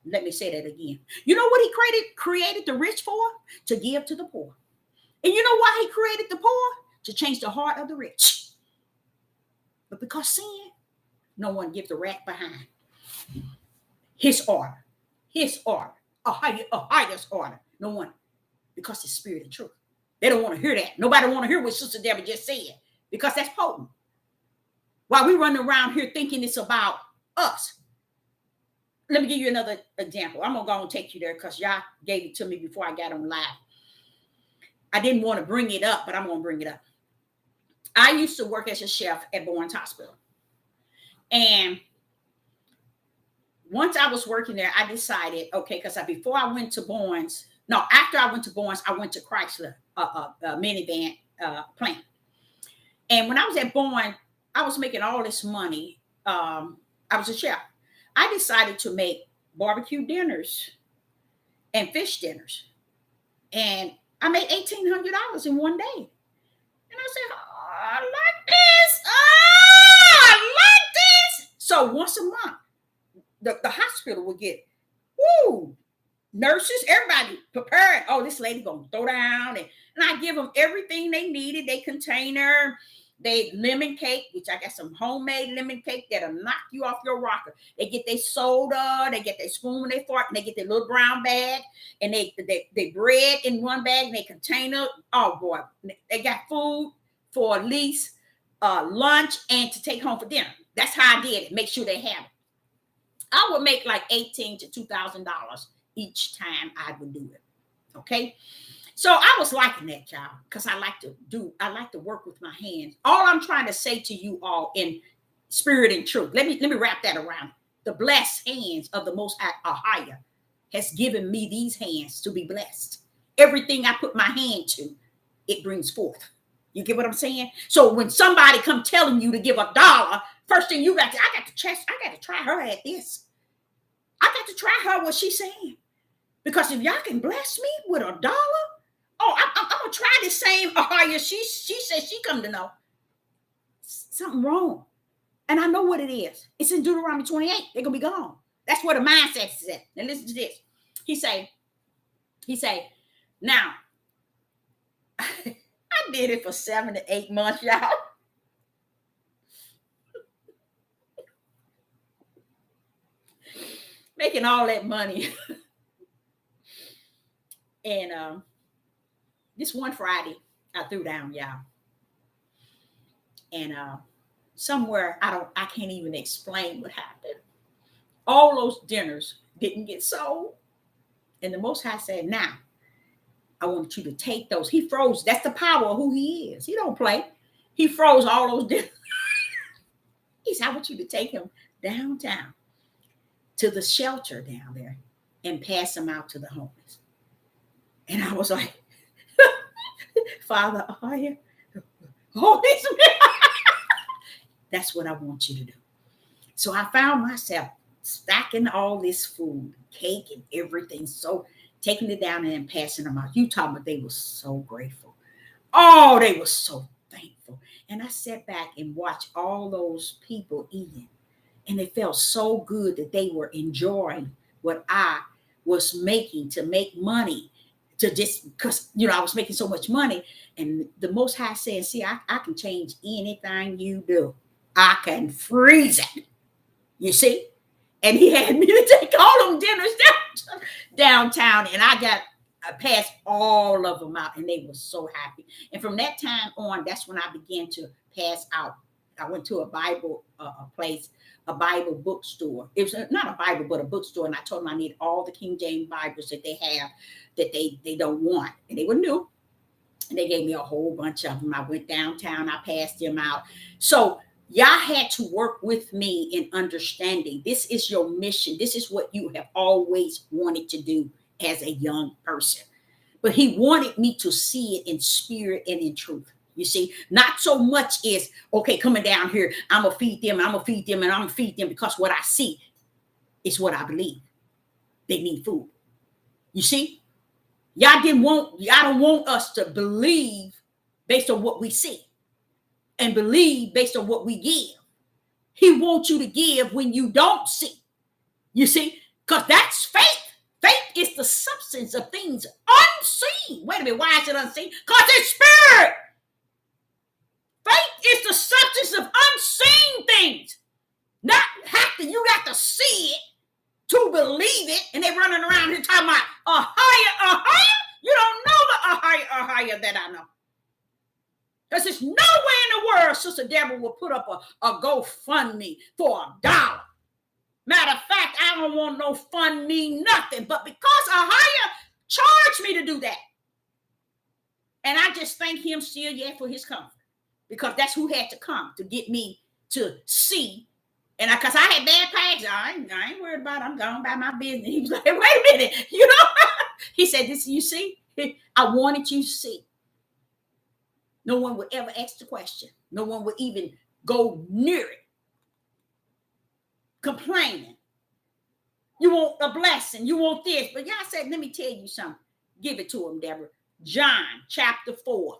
Let me say that again. You know what he created the rich for? To give to the poor. And you know why he created the poor? To change the heart of the rich. But because sin, no one gives a rat behind. His order. A highest order. No one. Because it's spirit and truth. They don't want to hear that. Nobody want to hear what Sister Debra just said. Because that's potent. While we run around here thinking it's about us. Let me give you another example. I'm going to go and take you there because y'all gave it to me before I got on live. I didn't want to bring it up, but I'm going to bring it up. I used to work as a chef at Bourne's Hospital. And once I was working there, I decided, okay, because before I went to Bourne's, after I went to Bourne's, I went to Chrysler minivan plant. And when I was at Bourne, I was making all this money. I was a chef. I decided to make barbecue dinners and fish dinners. And I made $1,800 in one day. And I said, oh, I like this. Oh, I like this. So once a month, the hospital would get, woo, nurses, everybody prepared. Oh, this lady gonna throw down, and I give them everything they needed. They container, they lemon cake, which I got some homemade lemon cake that'll knock you off your rocker. They get their soda, they get their spoon when they fart, and they get their little brown bag, and they bread in one bag, and they container. Oh boy, they got food for at least lunch and to take home for dinner. That's how I did it. Make sure they have it. I would make like $1,800 to $2,000 each time I would do it. Okay. So I was liking that job because I like to work with my hands. All I'm trying to say to you all in spirit and truth, let me wrap that around. The blessed hands of the Most High has given me these hands to be blessed. Everything I put my hand to, it brings forth. You get what I'm saying? So when somebody come telling you to give $1, first thing I got to try her at this. I got to try her what she's saying. Because if y'all can bless me with $1, I'm gonna try the same Ahaya. She said she come to know something wrong. And I know what it is. It's in Deuteronomy 28. They're gonna be gone. That's where the mindset is at. Now listen to this. He say, now I did it for 7 to 8 months, y'all. Making all that money. And this one Friday, I threw down, y'all. And somewhere I can't even explain what happened. All those dinners didn't get sold. And the Most High said, now, I want you to take those. He froze. That's the power of who he is. He don't play. He froze all those dinners. He said, I want you to take him downtown to the shelter down there and pass them out to the homeless. And I was like, Father, that's what I want you to do. So I found myself stacking all this food, cake and everything. So taking it down and passing them out. You talking about they were so grateful. Oh, they were so thankful. And I sat back and watched all those people eating. And it felt so good that they were enjoying what I was making to make money. To just because I was making so much money, and the Most High said, see, I can change anything you do. I can freeze it. You see? And he had me to take all them dinners downtown, and I passed all of them out, and they were so happy. And from that time on, that's when I began to pass out. I went to a Bible place, a Bible bookstore. It was not a Bible, but a bookstore. And I told them I need all the King James Bibles that they have that they don't want. And they were new. And they gave me a whole bunch of them. I went downtown. I passed them out. So y'all had to work with me in understanding this is your mission. This is what you have always wanted to do as a young person. But he wanted me to see it in spirit and in truth. You see, not so much is, okay, coming down here, I'm going to feed them, and I'm going to feed them because what I see is what I believe. They need food. You see, y'all don't want us to believe based on what we see and believe based on what we give. He wants you to give when you don't see. You see, because that's faith. Faith is the substance of things unseen. Wait a minute, why is it unseen? Because it's spirit. Faith is the substance of unseen things. You got to see it to believe it. And they're running around here talking about a higher. You don't know the a higher that I know. Because there's no way in the world Sister Debra will put up a GoFundMe for $1. Matter of fact, I don't want no fund me nothing. But because a higher charged me to do that. And I just thank him still yet for his comfort. Because that's who had to come to get me to see. And because I had bad pags, I ain't worried about it. I'm going about my business. He was like, wait a minute. He said, this, you see? I wanted you to see. No one would ever ask the question. No one would even go near it. Complaining. You want a blessing. You want this. But y'all said, let me tell you something. Give it to him, Deborah. John chapter 4.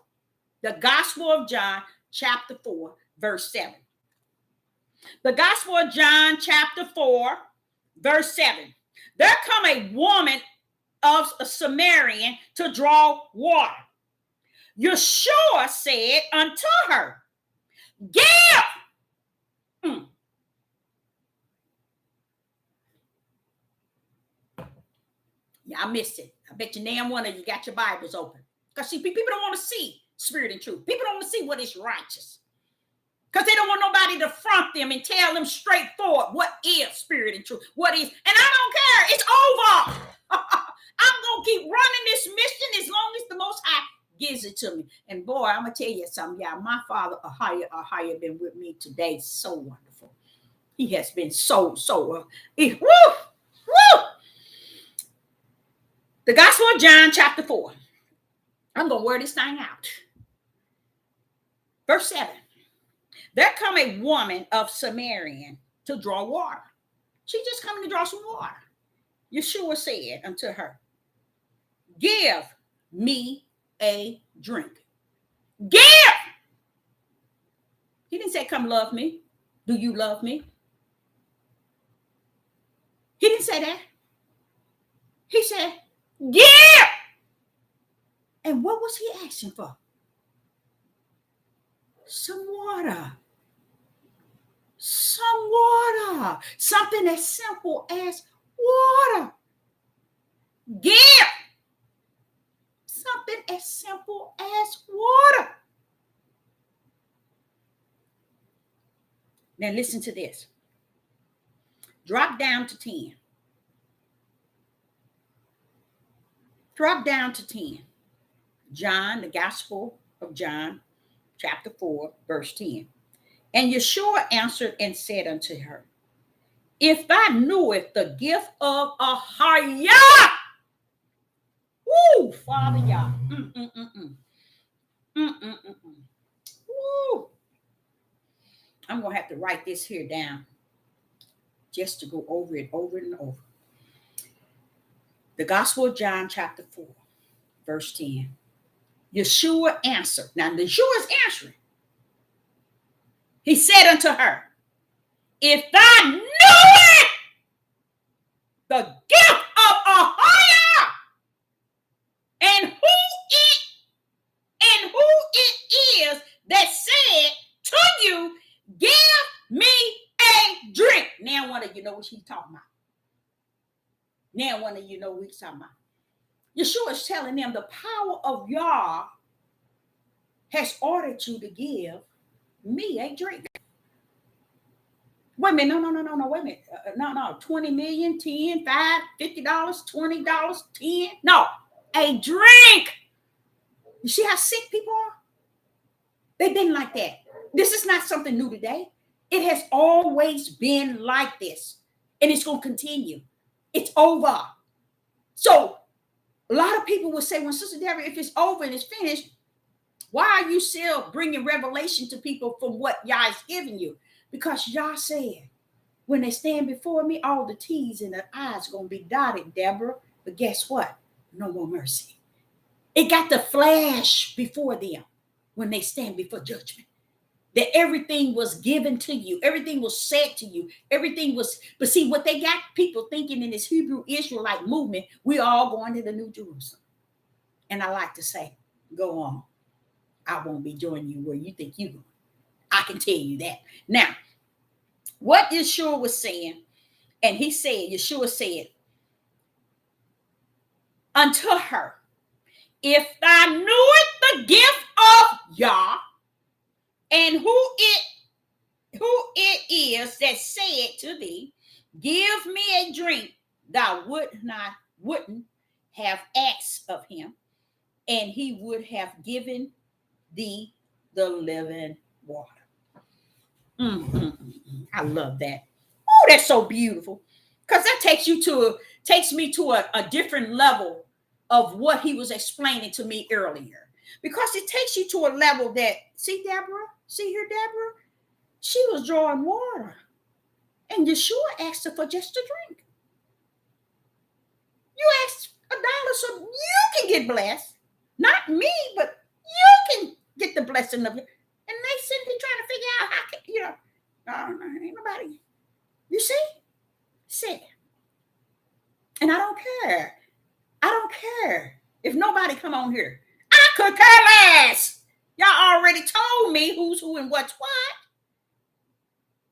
The Gospel of John chapter 4, verse 7. The Gospel of John chapter 4, verse 7. There come a woman of a Samaritan to draw water. Yeshua said unto her, give. Yeah, I missed it. I bet you damn one of you got your Bibles open. Because see, people don't want to see spirit and truth. People don't want to see what is righteous. Because they don't want nobody to front them and tell them straightforward what is spirit and truth. What is, and I don't care. It's over. I'm going to keep running this mission as long as the Most High gives it to me. And boy, I'm going to tell you something. Yeah, my father, Ahaya, been with me today. So wonderful. He has been so, woo. The Gospel of John, chapter 4. I'm going to wear this thing out. Verse 7. There come a woman of Samaritan to draw water. She just coming to draw some water. Yeshua said unto her, give me a drink. Give! He didn't say, come love me. Do you love me? He didn't say that. He said, give! And what was he asking for? Some water. Some water. Something as simple as water. Give. Something as simple as water. Now listen to this. Drop down to 10. Drop down to 10. John, the Gospel of John, chapter 4, verse 10. And Yeshua answered and said unto her, if thou knewest the gift of Ahaya, woo, Father Yah, woo. I'm going to have to write this here down just to go over it over and over. The Gospel of John, chapter 4, verse 10. Yeshua answered. Now, Yeshua is answering. He said unto her, if thou knewest the gift of Ahaya, and who it is that said to you, give me a drink. Now one of you know what he's talking about. Now one of you know what he's talking about. Yeshua is telling them the power of Yah has ordered you to give me a drink. Wait a minute, no, wait a minute. No, 20 million, 10, 5, $50, $20, 10. No, a drink. You see how sick people are? They've been like that. This is not something new today. It has always been like this. And it's going to continue. It's over. So a lot of people will say, when Sister Debra, if it's over and it's finished, why are you still bringing revelation to people from what Yah is giving you? Because Yah said, when they stand before me, all the T's and the I's are going to be dotted, Deborah. But guess what? No more mercy. It got to flash before them when they stand before judgment. That everything was given to you. Everything was said to you. Everything was, but see what they got people thinking in this Hebrew Israelite movement, we all going to the New Jerusalem. And I like to say, go on. I won't be joining you where you think you're going. I can tell you that. Now, what Yeshua was saying, and Yeshua said unto her, if thou knewest the gift of Yah, and who it is that said to thee, give me a drink, thou wouldn't have asked of him, and he would have given thee the living water. I love that. Oh, that's so beautiful. Because that takes me to a different level of what he was explaining to me earlier. Because it takes you to a level that, see, Deborah? See here, Deborah? She was drawing water. And Yeshua asked her for just a drink. You asked $1 so you can get blessed. Not me, but you can get the blessing of it. And they sitting here trying to figure out how can, ain't nobody. You see? Sit. And I don't care. I don't care if nobody come on here. I could care less. Y'all already told me who's who and what's what.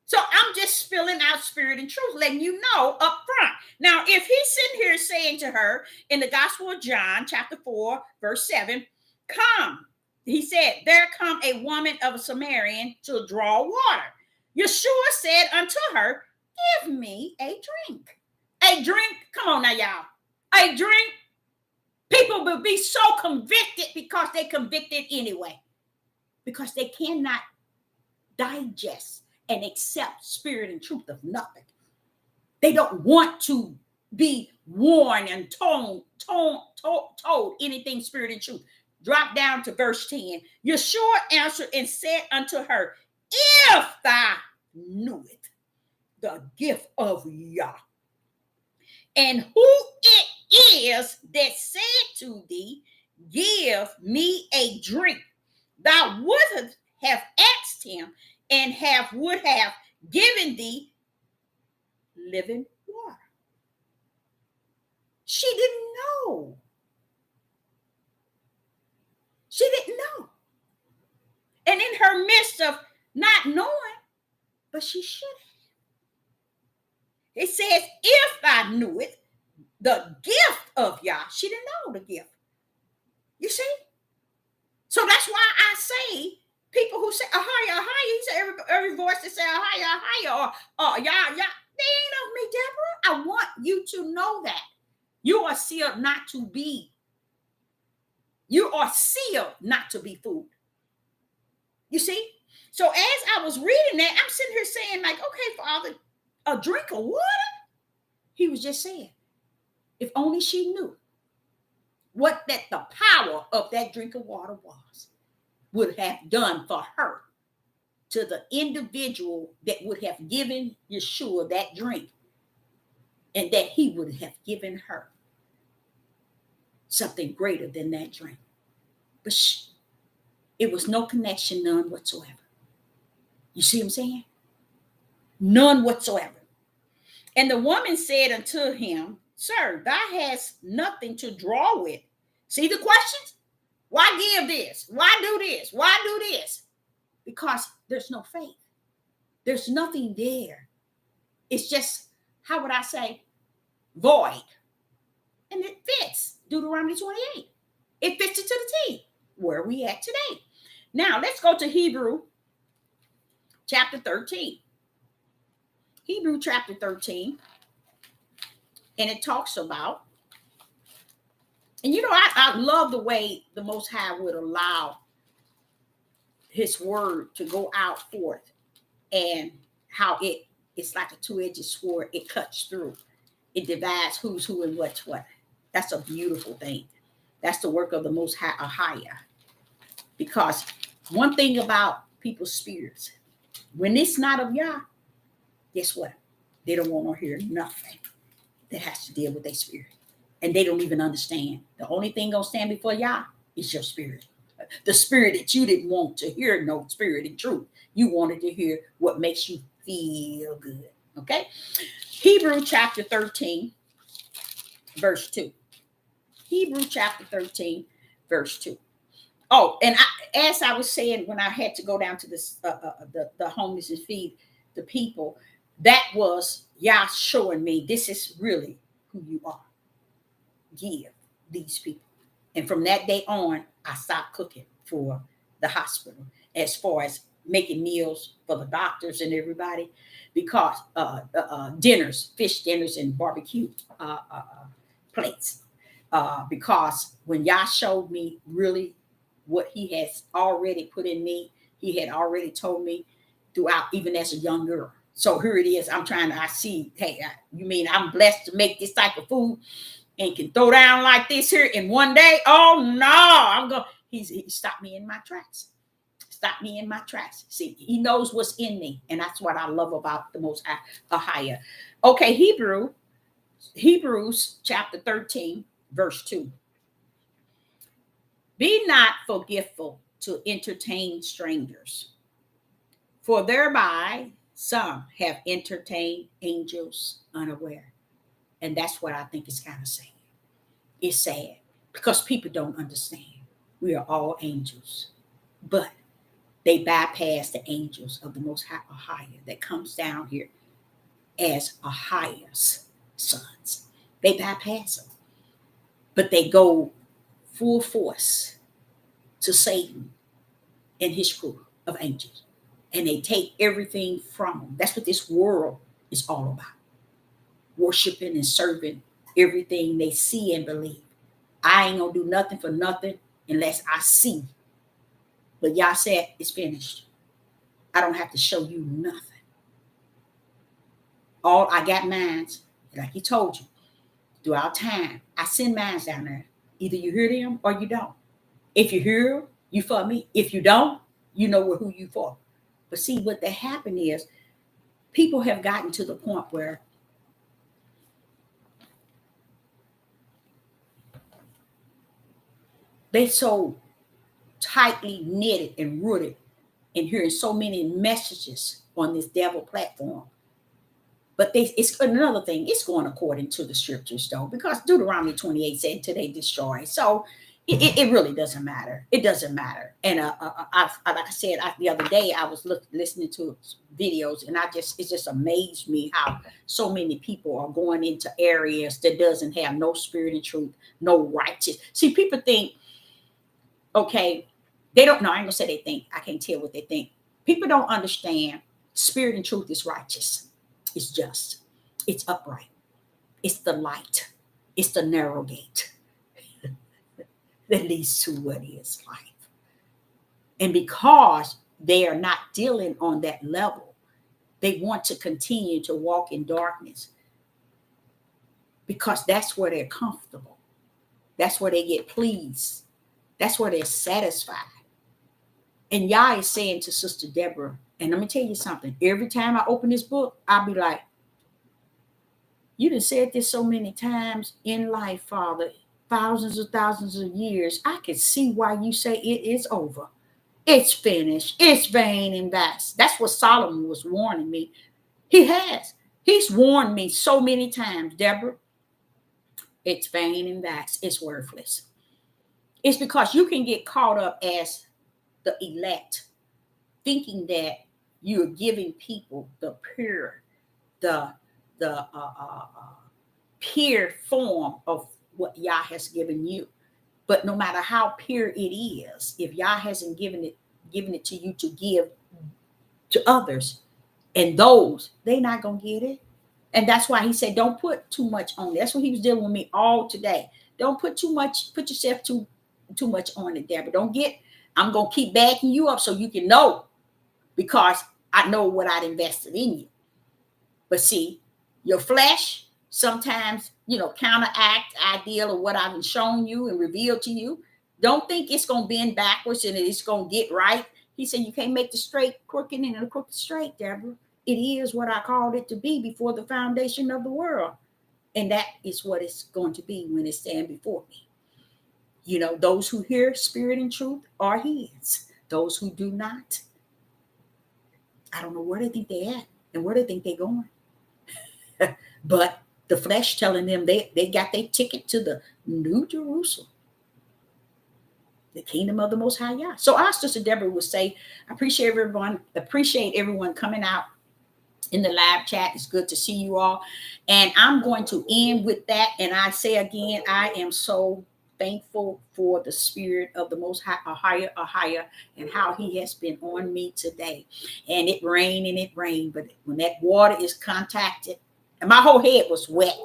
So I'm just spilling out spirit and truth, letting you know up front. Now, if he's sitting here saying to her in the Gospel of John, chapter 4, verse 7, come, he said, there come a woman of a Samaritan to draw water. Yeshua said unto her, give me a drink. A drink? Come on now, y'all. A drink? People will be so convicted because they convicted anyway. Because they cannot digest and accept spirit and truth of nothing. They don't want to be warned and told anything spirit and truth. Drop down to verse 10. Yeshua answered and said unto her, if thou knewest the gift of Yah, and who it is that said to thee, give me a drink, thou wouldst have asked him, and would have given thee living water. She didn't know. She didn't know. And in her midst of not knowing, but she should have. It says, if I knew it, the gift of Yah, she didn't know the gift. You see? So that's why I say, people who say ahaya, ahaya, he said every voice that say ahaya, ahaya, or Yah, they ain't of me, Deborah. I want you to know that. You are sealed not to be. You are sealed not to be fooled. You see? So as I was reading that, I'm sitting here saying like, okay, Father, a drink of water? He was just saying, if only she knew what that the power of that drink of water would have done for her, to the individual that would have given Yeshua that drink, and that he would have given her something greater than that drink. But it was no connection, none whatsoever. You see what I'm saying? None whatsoever. And the woman said unto him, sir, thou hast nothing to draw with. See the questions? Why give this? Why do this? Why do this? Because there's no faith. There's nothing there. It's just, how would I say, void. And it fits Deuteronomy 28. It fits it to the T. Where are we at today? Now, let's go to Hebrew chapter 13. Hebrew chapter 13. And it talks about, and you know, I love the way the Most High would allow his word to go out forth, and how it's like a two-edged sword. It cuts through. It divides who's who and what's what. That's a beautiful thing. That's the work of the Most High, Ahaya. Because one thing about people's spirits, when it's not of Yah, guess what? They don't want to hear nothing that has to deal with their spirit. And they don't even understand. The only thing gonna stand before Yah is your spirit. The spirit that you didn't want to hear, no spirit and truth. You wanted to hear what makes you feel good. Okay? Hebrew chapter 13, verse 2. Hebrew chapter 13, verse 2. Oh, and as I was saying, when I had to go down to this, the homeless and feed the people, that was Yah showing me this is really who you are. Give these people. And from that day on, I stopped cooking for the hospital as far as making meals for the doctors and everybody, because dinners, fish dinners and barbecue plates. Because when Yah showed me really what he has already put in me, he had already told me throughout, even as a young girl. So here it is. I see, hey, you mean I'm blessed to make this type of food and can throw down like this here in one day? Oh no, he stopped me in my tracks. stop me in my tracks. See, he knows what's in me. And that's what I love about the Most High. Okay, Hebrews chapter 13, verse 2. Be not forgetful to entertain strangers, for thereby some have entertained angels unaware. And that's what I think is kind of sad. It's sad because people don't understand. We are all angels, but they bypass the angels of the Most High that comes down here as a higher sons. They bypass them, but they go full force to Satan and his crew of angels, and they take everything from them. That's what this world is all about: worshiping and serving everything they see and believe. I ain't gonna do nothing for nothing unless I see. But y'all said it's finished. I don't have to show you nothing. All I got mines, like he told you, throughout time. I send mines down there. Either you hear them or you don't. If you hear them, you for me. If you don't, you know who you for. But see, what that happened is people have gotten to the point where they so tightly knitted and rooted in hearing so many messages on this devil platform. But it's another thing. It's going according to the scriptures, though, because Deuteronomy 28 said, "Till they destroy." So it really doesn't matter. It doesn't matter. And like I said, the other day, I was listening to videos, and it just amazed me how so many people are going into areas that doesn't have no spirit and truth, no righteous. See, people think, okay, they don't know. I ain't gonna say they think. I can't tell what they think. People don't understand. Spirit and truth is righteous. It's just. It's upright. It's the light. It's the narrow gate that leads to what is life. And because they are not dealing on that level, they want to continue to walk in darkness because that's where they're comfortable. That's where they get pleased. That's where they're satisfied. And Yah is saying to Sister Debra, and let me tell you something. Every time I open this book, I'll be like, you done said this so many times in life, Father, thousands of years. I can see why you say it is over. It's finished. It's vain and vast. That's what Solomon was warning me. He has. He's warned me so many times, Deborah. It's vain and vast. It's worthless. It's because you can get caught up as the elect, thinking that you're giving people the pure, the pure form of what Yah has given you. But no matter how pure it is, if Yah hasn't given it to you to give to others, and those, they not gonna get it. And that's why he said, don't put too much on it. That's what he was dealing with me all today. Don't put too much, put yourself too much on it, Deborah. I'm gonna keep backing you up so you can know, because I know what I'd invested in you. But see, your flesh sometimes, counteract ideal of what I've shown you and revealed to you. Don't think it's going to bend backwards and it's going to get right. He said, you can't make the straight crooked and the crooked straight, Deborah. It is what I called it to be before the foundation of the world. And that is what it's going to be when it stands before me. Those who hear spirit and truth are his. Those who do not, I don't know where they think they're at and where they think they're going. But the flesh telling them they got their ticket to the New Jerusalem, the kingdom of the Most High Yah. So our Sister Deborah would say, I appreciate everyone coming out in the live chat. It's good to see you all. And I'm going to end with that. And I say again, I am so thankful for the spirit of the Most High, and how he has been on me today. And it rained, but when that water is contacted, and my whole head was wet.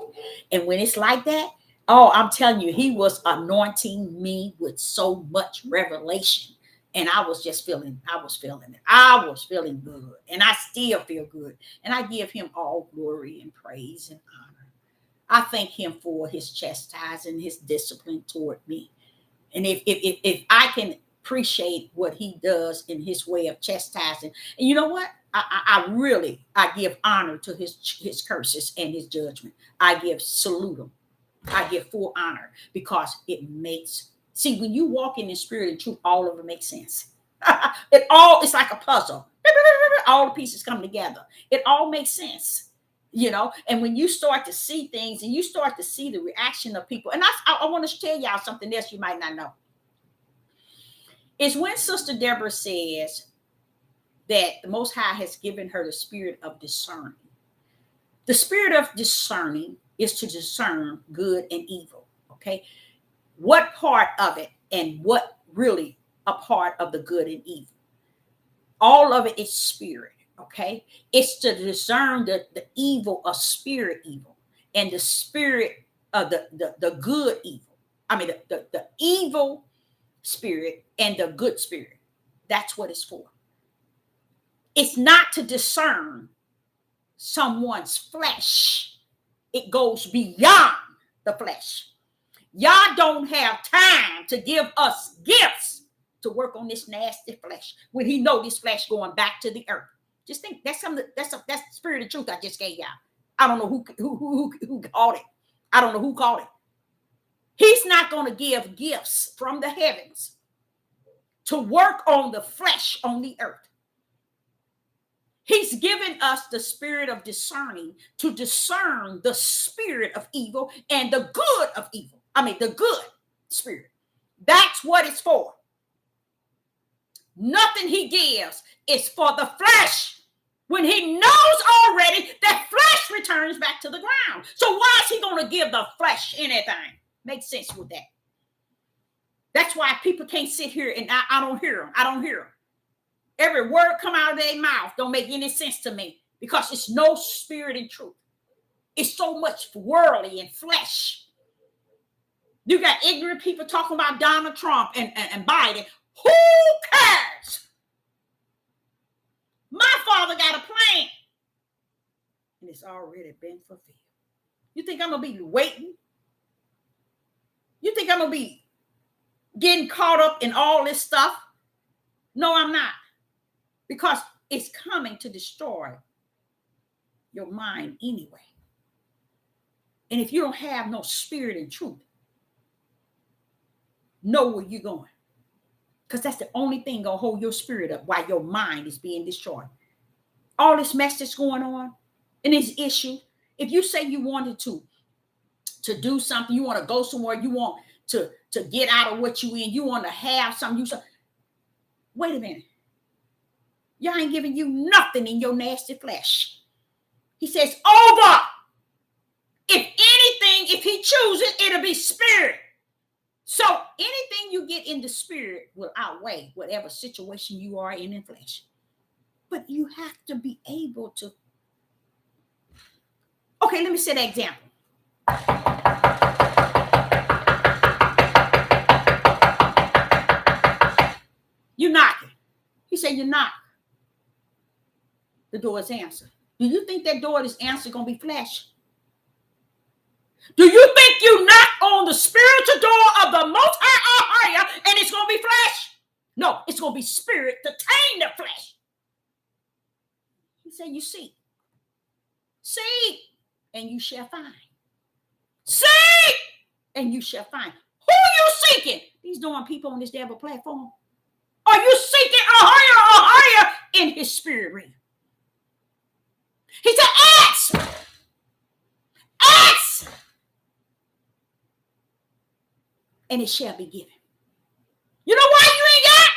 And when it's like that, oh, I'm telling you, he was anointing me with so much revelation. And I was feeling it. I was feeling good. And I still feel good. And I give him all glory and praise and honor. I thank him for his chastising, his discipline toward me. And if I can appreciate what he does in his way of chastising. And you know what? I give honor to his curses and his judgment. I give salute him. I give full honor because it makes, see, when you walk in the spirit and truth, all of it makes sense. It's like a puzzle. All the pieces come together. It all makes sense. And when you start to see things and you start to see the reaction of people, and I want to tell y'all something else you might not know. Is when Sister Debra says that the Most High has given her the spirit of discerning. The spirit of discerning is to discern good and evil. Okay. What part of it and what really a part of the good and evil? All of it is spirit. Okay. It's to discern the evil of spirit evil and the spirit of the good evil. I mean, the evil spirit and the good spirit. That's what it's for. It's not to discern someone's flesh. It goes beyond the flesh. Y'all don't have time to give us gifts to work on this nasty flesh when he know this flesh going back to the earth. Just think that's the spirit of truth I just gave y'all. I don't know who called it. I don't know who called it. He's not going to give gifts from the heavens to work on the flesh on the earth. He's given us the spirit of discerning to discern the spirit of evil and the good of evil. I mean, the good spirit. That's what it's for. Nothing he gives is for the flesh when he knows already that flesh returns back to the ground. So why is he going to give the flesh anything? Makes sense with that. That's why people can't sit here and I don't hear them. I don't hear them. Every word come out of their mouth don't make any sense to me because it's no spirit and truth. It's so much worldly and flesh. You got ignorant people talking about Donald Trump and Biden. Who cares? My father got a plan. And it's already been fulfilled. You think I'm going to be waiting? You think I'm going to be getting caught up in all this stuff? No, I'm not. Because it's coming to destroy your mind anyway. And if you don't have no spirit and truth, know where you're going. Because that's the only thing going to hold your spirit up while your mind is being destroyed. All this mess that's going on and this issue, if you say you wanted to do something, you want to go somewhere, you want to get out of what you in, you want to have something, wait a minute. Y'all ain't giving you nothing in your nasty flesh. He says, over. If anything, if he chooses, it'll be spirit. So anything you get in the spirit will outweigh whatever situation you are in flesh. But you have to be able to. Okay, let me set an example. You're knocking. He said, you knock. The door is answered. Do you think that door is answered going to be flesh? Do you think you knock on the spiritual door of the Most High and it's going to be flesh? No, it's going to be spirit to tame the flesh. He said, you seek. Seek, and you shall find. Seek, and you shall find. Who are you seeking? These darn people on this devil platform. Are you seeking a higher in his spirit realm? He said, ask. Ask. And it shall be given. You know why you ain't got?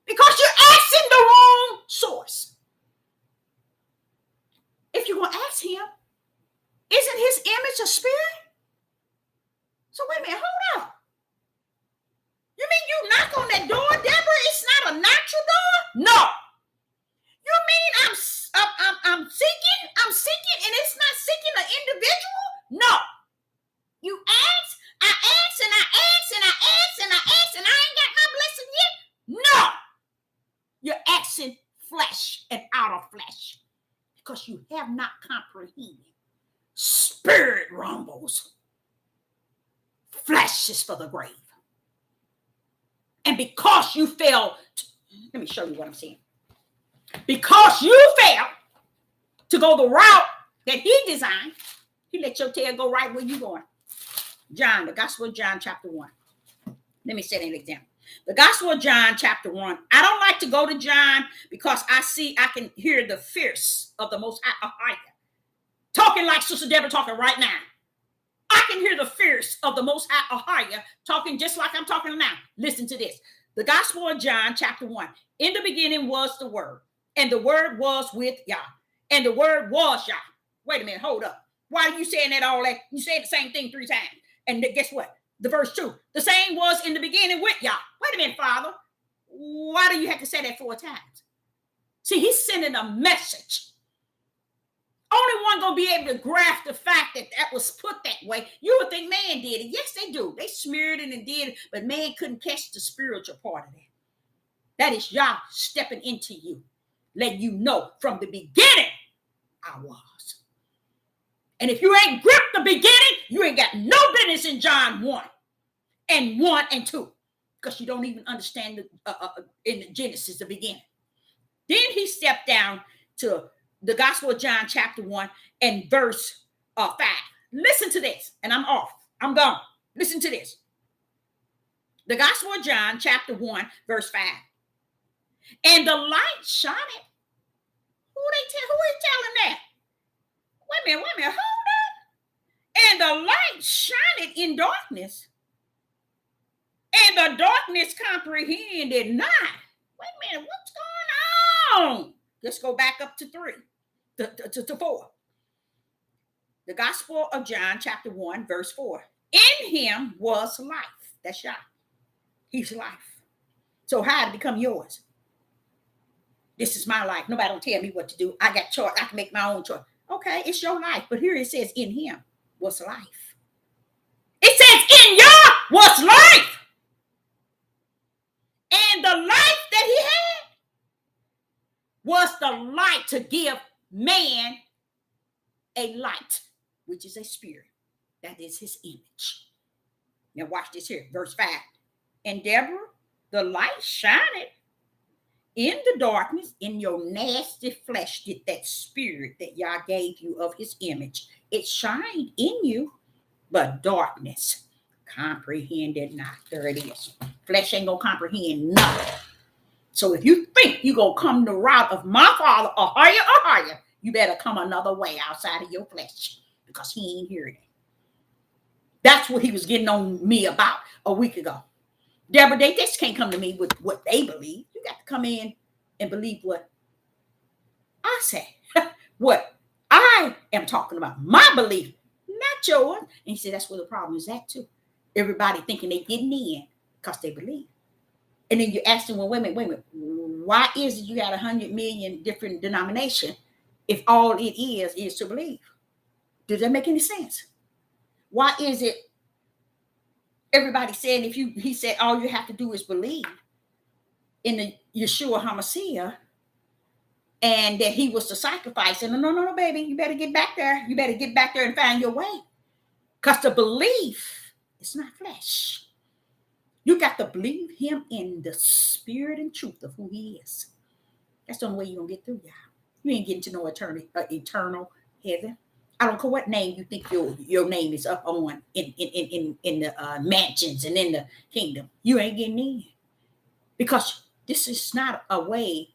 Because you're asking the wrong source. If you're going to ask him, isn't his image a spirit? So wait a minute, hold up. You mean you knock on that door, Deborah? It's not a natural door? No. You mean I'm seeking? I'm seeking and it's not seeking an individual? No. You ask, I ask, and I ask, and I ask, and I ask, and I ain't got my blessing yet? No. You're asking flesh and out of flesh because you have not comprehended. Spirit rumbles. Flesh is for the grave. And because you failed, let me show you what I'm saying. Because you failed to go the route that he designed, he let your tail go right where you going. John, the Gospel of John, chapter 1. Let me set an example. The Gospel of John, chapter 1. I don't like to go to John because I can hear the fierce of the Most High. Talking like Sister Debra talking right now. I can hear the fierce of the Most High talking just like I'm talking now. Listen to this. The Gospel of John, chapter 1. In the beginning was the Word, and the Word was with Yah, and the Word was Yah. Wait a minute, hold up. Why are you saying that all that? You said the same thing 3 times. And guess what? The verse 2. The same was in the beginning with Yah. Wait a minute, Father. Why do you have to say that 4 times? See, he's sending a message. Only one gonna be able to grasp the fact that that was put that way. You would think man did it. Yes, they do. They smeared it and did it, but man couldn't catch the spiritual part of that. That is Yah stepping into you, letting you know from the beginning I was. And if you ain't gripped the beginning, you ain't got no business in John 1 and 2, because you don't even understand in the Genesis, the beginning. Then he stepped down to the Gospel of John, chapter 1 and verse 5. Listen to this, and I'm off. I'm gone. Listen to this. The Gospel of John, chapter 1, verse 5. And the light shined. Who is telling that? Wait a minute, hold up. And the light shined in darkness, and the darkness comprehended not. Wait a minute, what's going on? Let's go back up to 3, to 4. The Gospel of John, chapter 1, verse 4. In him was life. That's Yah. He's life. So how did it become yours? This is my life. Nobody don't tell me what to do. I got choice. I can make my own choice. Okay, it's your life. But here it says, in him was life. It says, in Yah was life. And the life that he had was the light to give man a light, which is a spirit. That is his image. Now watch this here, verse 5. And Debra, the light shined in the darkness, in your nasty flesh, did that spirit that Yah gave you of his image. It shined in you, but darkness comprehended not. There it is. Flesh ain't gonna comprehend nothing. So if you think you're gonna come the route of my Father or higher, you better come another way outside of your flesh, because he ain't hearing it. That's what he was getting on me about a week ago. Debra, they just can't come to me with what they believe. You got to come in and believe what I say, what I am talking about, my belief, not yours. And he said that's where the problem is at too. Everybody thinking they getting in because they believe. And then you ask them, well, wait a minute, why is it you got 100 million different denominations if all it is to believe? Does that make any sense? Why is it everybody saying he said all you have to do is believe in the Yeshua HaMashiach and that he was the sacrifice? And no, baby, you better get back there. You better get back there and find your way. Because the belief is not flesh. You got to believe him in the spirit and truth of who he is. That's the only way you're going to get through, y'all. You ain't getting to no eternal heaven. I don't care what name you think your name is up on in the mansions and in the kingdom. You ain't getting in. Because this is not a way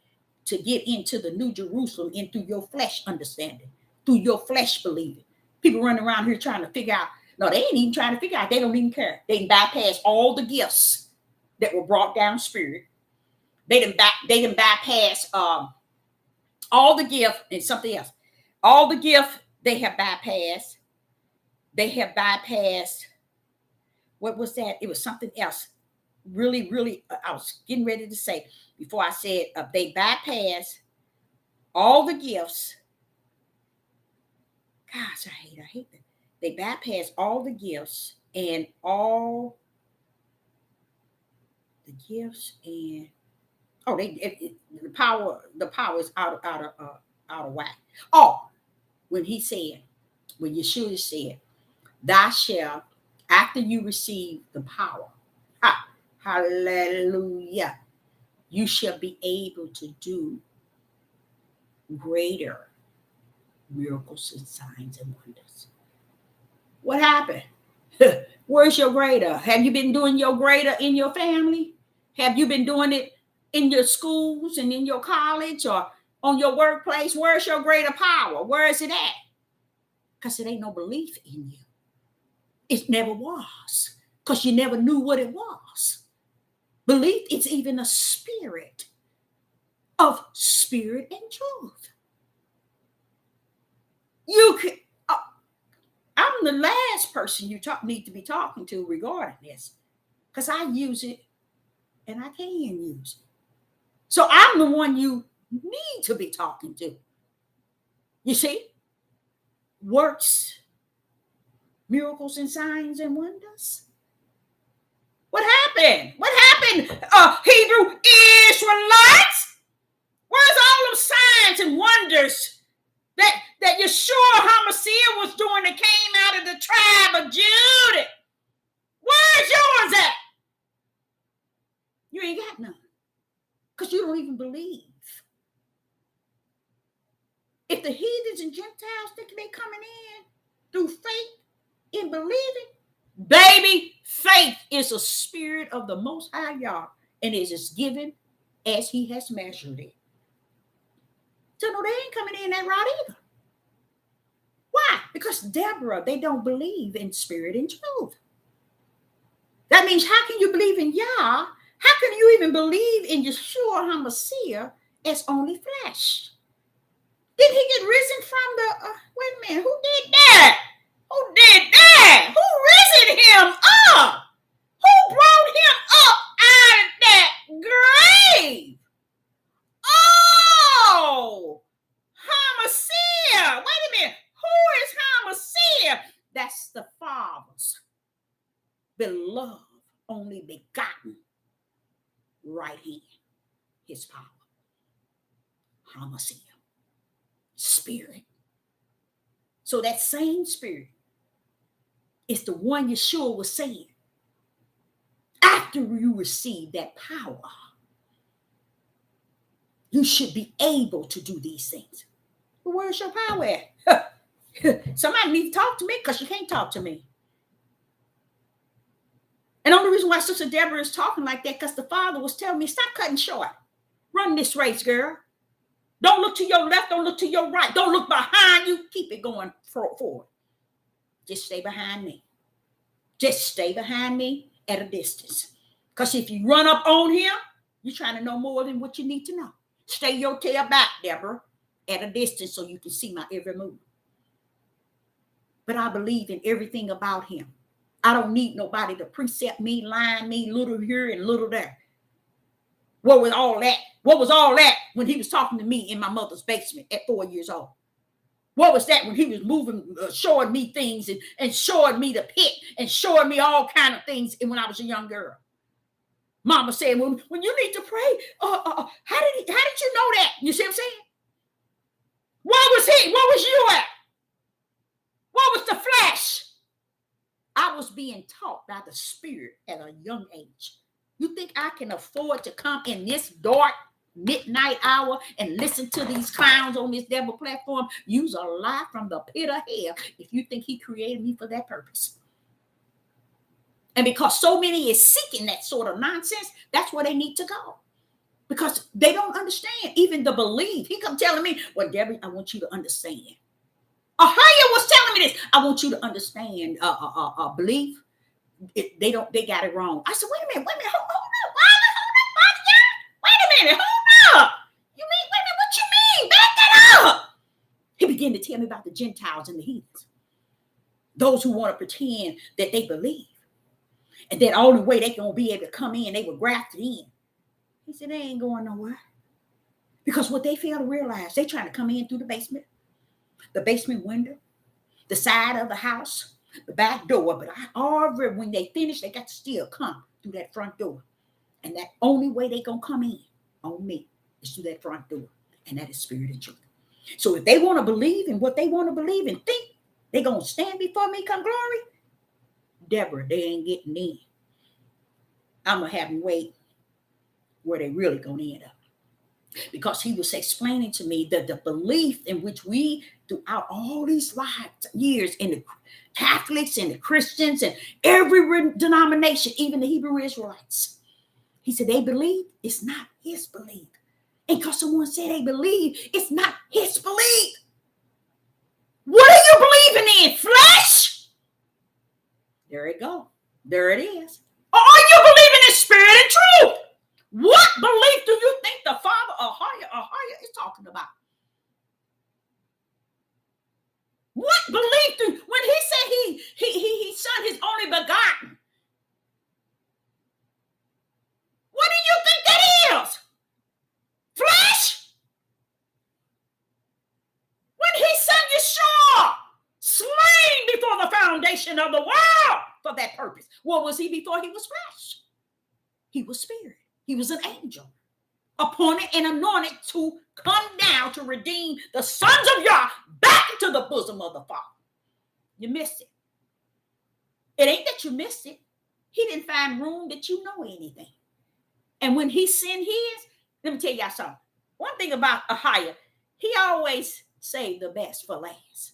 to get into the New Jerusalem in through your flesh understanding, through your flesh believing. People running around here trying to figure out. No, they ain't even trying to figure out. They don't even care. They can bypass all the gifts that were brought down spirit. They didn't bypass all the gift and something else. All the gift they have bypassed. They have bypassed. What was that? It was something else. Really, really, I was getting ready to say before I said they bypassed all the gifts. Gosh, I hate that. They bypass all the gifts and all the gifts and the power is out of whack. Oh, when Yeshua said, "Thou shalt, after you receive the power." Hallelujah. You shall be able to do greater miracles and signs and wonders. What happened? Where's your greater? Have you been doing your greater in your family? Have you been doing it in your schools and in your college or on your workplace? Where's your greater power? Where is it at? Because it ain't no belief in you. It never was. Because you never knew what it was. Belief is even a spirit of spirit and truth. You can. I'm the last person you need to be talking to regarding this, because I use it and I can use it. So I'm the one you need to be talking to. You see, works, miracles, and signs and wonders. What happened? What happened, Hebrew Israelites? Where's all them signs and wonders that Yeshua HaMashiach was doing that came out of the tribe of Judah? Where's yours at? You ain't got none. Because you don't even believe. If the heathens and Gentiles think they coming in through faith in believing, baby, faith is a spirit of the Most High Yah, and it is given as He has measured it. So no, they ain't coming in that route either. Why? Because Debra, they don't believe in spirit and truth. That means how can you believe in Yah? How can you even believe in Yeshua HaMashiach as only flesh? Did he get risen from the, wait a minute, who did that? Who did that? Who risen him up? Who brought him up out of that grave? Oh, HaMashiach. Wait a minute. Who is HaMashiach? That's the Father's beloved, only begotten right hand, his power. HaMashiach. Spirit. So that same spirit is the one Yeshua was saying. After you receive that power, you should be able to do these things. But where's your power at? Somebody needs to talk to me, because you can't talk to me. And the only reason why Sister Debra is talking like that, because the Father was telling me, stop cutting short. Run this race, girl. Don't look to your left. Don't look to your right. Don't look behind you. Keep it going forward. Just stay behind me. Just stay behind me at a distance. Because if you run up on him, you're trying to know more than what you need to know. Stay your tail back, Debra, at a distance so you can see my every move. But I believe in everything about him. I don't need nobody to precept me, line me, little here and little there. What was all that? What was all that when he was talking to me in my mother's basement at 4 years old? What was that when he was moving, showing me things and showing me the pit and showing me all kind of things when I was a young girl? Mama said, when you need to pray, how did you know that? You see what I'm saying? What was he? What was you at? What was the flesh? I was being taught by the Spirit at a young age. You think I can afford to come in this dark midnight hour and listen to these clowns on this devil platform use a lie from the pit of hell if you think he created me for that purpose? And because so many is seeking that sort of nonsense, that's where they need to go. Because they don't understand even the belief. He come telling me, well, Debbie, I want you to understand. Ahaya was telling me this. I want you to understand belief. They got it wrong. I said, wait a minute, hold up. Wait a minute, hold up. You mean, wait a minute, what you mean? Back that up. He began to tell me about the Gentiles and the heathens. Those who want to pretend that they believe. And that only way they gonna be able to come in, they were grafted in. He said, they ain't going nowhere. Because what they fail to realize, they trying to come in through the basement window, the side of the house, the back door. But already when they finish, they got to still come through that front door. And that only way they gonna come in on me is through that front door. And that is spirit and truth. So if they want to believe in what they want to believe and think they gonna stand before me come glory, Debra, they ain't getting in. I'm going to have them wait where they really going to end up. Because he was explaining to me that the belief in which we, throughout all these years, in the Catholics and the Christians and every denomination, even the Hebrew Israelites, he said they believe it's not his belief. And because someone said they believe, it's not his belief. What are you believing in? Flesh? There it goes. There it is. Or are you believing in spirit and truth? What belief do you think the Father or higher is talking about? What belief do, when he said he son his only begotten, what do you think that is? Flesh? When he sent Yeshua, slain before the foundation of the world for that purpose. What was he before he was flesh? He was spirit. He was an angel, appointed and anointed to come down to redeem the sons of Yah back into the bosom of the Father. You missed it. It ain't that you missed it. He didn't find room that you know anything. And when he sent his, let me tell y'all something. One thing about Ahiah, he always saved the best for last.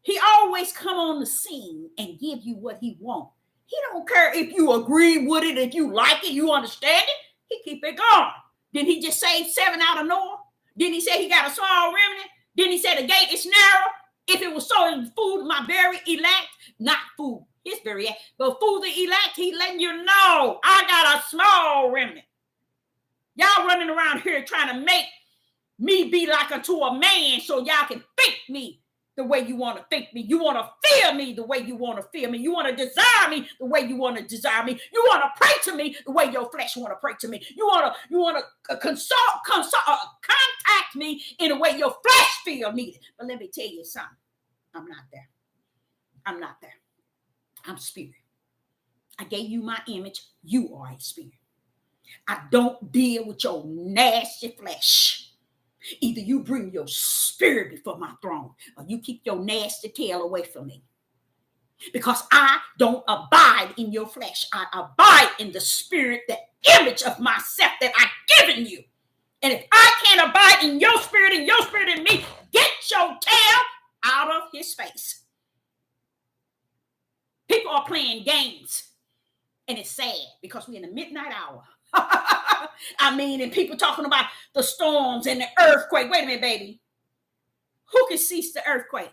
He always come on the scene and give you what he wants. He don't care if you agree with it, if you like it, you understand it. He keep it going. Didn't he just save 7 out of Noah? Didn't he say he got a small remnant? Didn't he say the gate is narrow? If it was so food, my very elect, not food, his very elect, but food the elect, he letting you know, I got a small remnant. Y'all running around here trying to make me be like unto a man so y'all can think me the way you want to think me. You want to fear me the way you want to fear me. You want to desire me the way you want to desire me. You want to pray to me the way your flesh want to pray to me. You want to contact me in the way your flesh feel needed. But let me tell you something. I'm not there. I'm not there. I'm spirit. I gave you my image. You are a spirit. I don't deal with your nasty flesh. Either you bring your spirit before my throne or you keep your nasty tail away from me. Because I don't abide in your flesh. I abide in the spirit, the image of myself that I've given you. And if I can't abide in your spirit and your spirit in me, get your tail out of his face. People are playing games. And it's sad because we're in the midnight hour. I mean, and people talking about the storms and the earthquake. Wait a minute, baby. Who can cease the earthquake?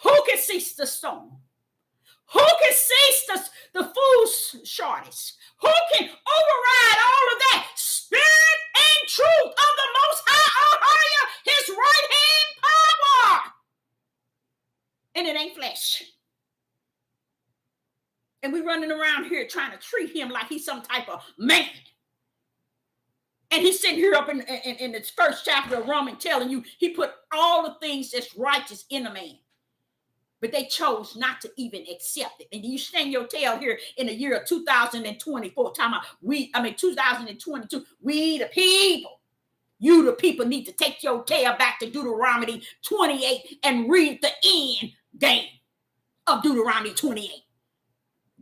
Who can cease the storm? Who can cease the food shortage? Who can override all of that? Spirit and truth of the Most High, his right hand power. And it ain't flesh. And we running around here trying to treat him like he's some type of man. And he's sitting here up in this first chapter of Romans telling you he put all the things that's righteous in a man. But they chose not to even accept it. And you stand your tail here in the year of 2024, 2022. We the people, you the people need to take your tail back to Deuteronomy 28 and read the end game of Deuteronomy 28.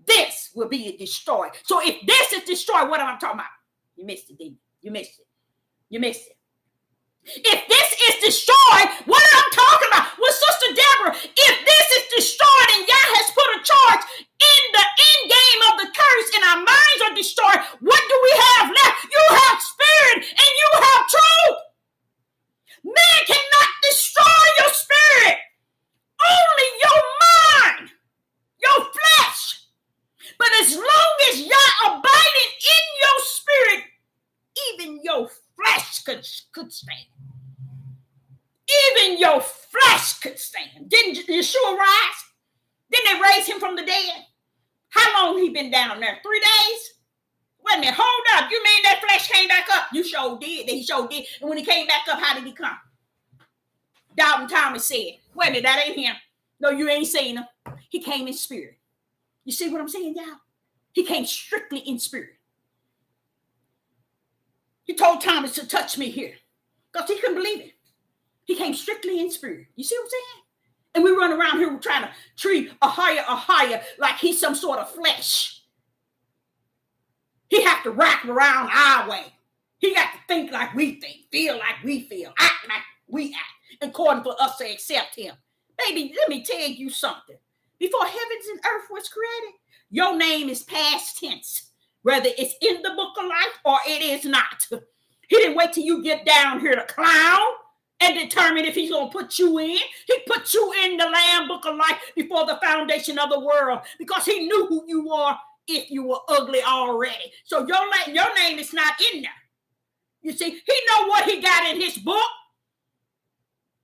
This will be destroyed. So if this is destroyed, what am I talking about? You missed it, didn't you? You missed it. You missed it. If this is destroyed, what am I talking about? Well, Sister Debra, if this is destroyed and Yah has put a charge in the end game of the curse and our minds are destroyed, what do we have left? You have spirit and you have truth. Man cannot destroy your spirit. Only your mind, your flesh. But as long as Yah abiding in your spirit, even your flesh could stand. Even your flesh could stand. Didn't Yeshua rise? Didn't they raise him from the dead? How long he been down there? 3 days? Wait a minute, hold up. You mean that flesh came back up? You sure did. He sure did. And when he came back up, how did he come? Doubting Thomas said, wait a minute, that ain't him. No, you ain't seen him. He came in spirit. You see what I'm saying, y'all? He came strictly in spirit. He told Thomas to touch me here because he couldn't believe it. He came strictly in spirit. You see what I'm saying? And we run around here trying to treat a higher like he's some sort of flesh. He have to wrap around our way. He got to think like we think, feel like we feel, act like we act, according for us to accept him. Baby, let me tell you something. Before heavens and earth was created, your name is past tense, whether it's in the book of life or it is not. He didn't wait till you get down here to clown and determine if he's going to put you in. He put you in the Lamb book of life before the foundation of the world because he knew who you are if you were ugly already. So your name is not in there. You see, he know what he got in his book.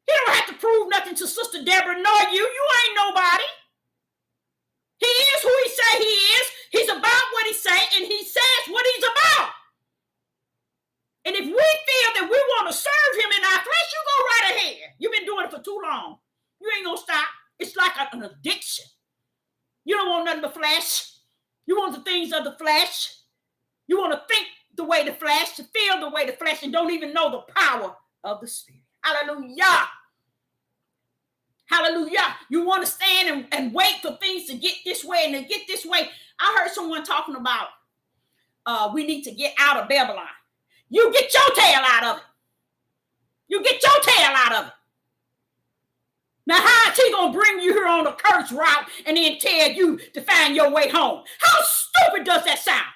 He don't have to prove nothing to Sister Debra nor you. You ain't nobody. He is who he say he is. He's about what he say, and he says what he's about. And if we feel that we want to serve him in our flesh, you go right ahead. You've been doing it for too long. You ain't going to stop. It's like an addiction. You don't want nothing but flesh. You want the things of the flesh. You want to think the way the flesh, to feel the way the flesh, and don't even know the power of the Spirit. Hallelujah. Hallelujah. You want to stand and wait for things to get this way and to get this way. I heard someone talking about we need to get out of Babylon. You get your tail out of it. You get your tail out of it. Now, how is he going to bring you here on a curse route and then tell you to find your way home? How stupid does that sound?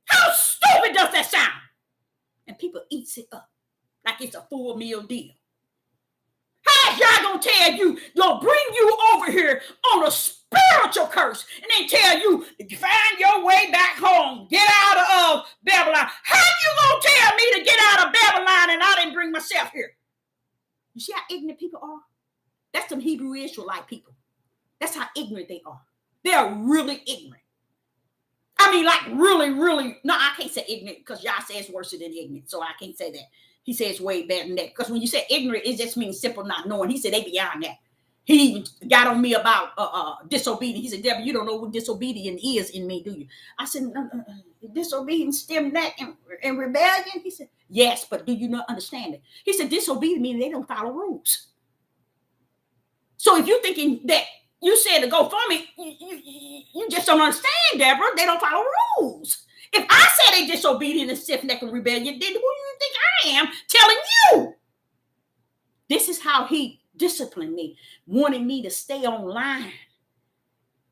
How stupid does that sound? And people eats it up like it's a full meal deal. How is y'all going to tell you, they'll bring you over here on a spiritual curse and then tell you to find your way back home, get out of Babylon? How you going to tell me to get out of Babylon and I didn't bring myself here? You see how ignorant people are? That's some Hebrew Israelite people. That's how ignorant they are. They're really ignorant. I mean, like really, really. No, I can't say ignorant because y'all say it's worse than ignorant. So I can't say that. He says way better than that. Because when you say ignorant, it just means simple not knowing. He said they beyond that. He even got on me about disobedience. He said, Deborah, you don't know what disobedience is in me, do you? I said, disobedience stem that and rebellion? He said, yes, but do you not understand it? He said, disobedience means they don't follow rules. So if you're thinking that you said to go for me, you just don't understand, Deborah. They don't follow rules. If I say they disobedient and stiff-necked and rebellion, then who do you think I am telling you? This is how he disciplined me, wanting me to stay online.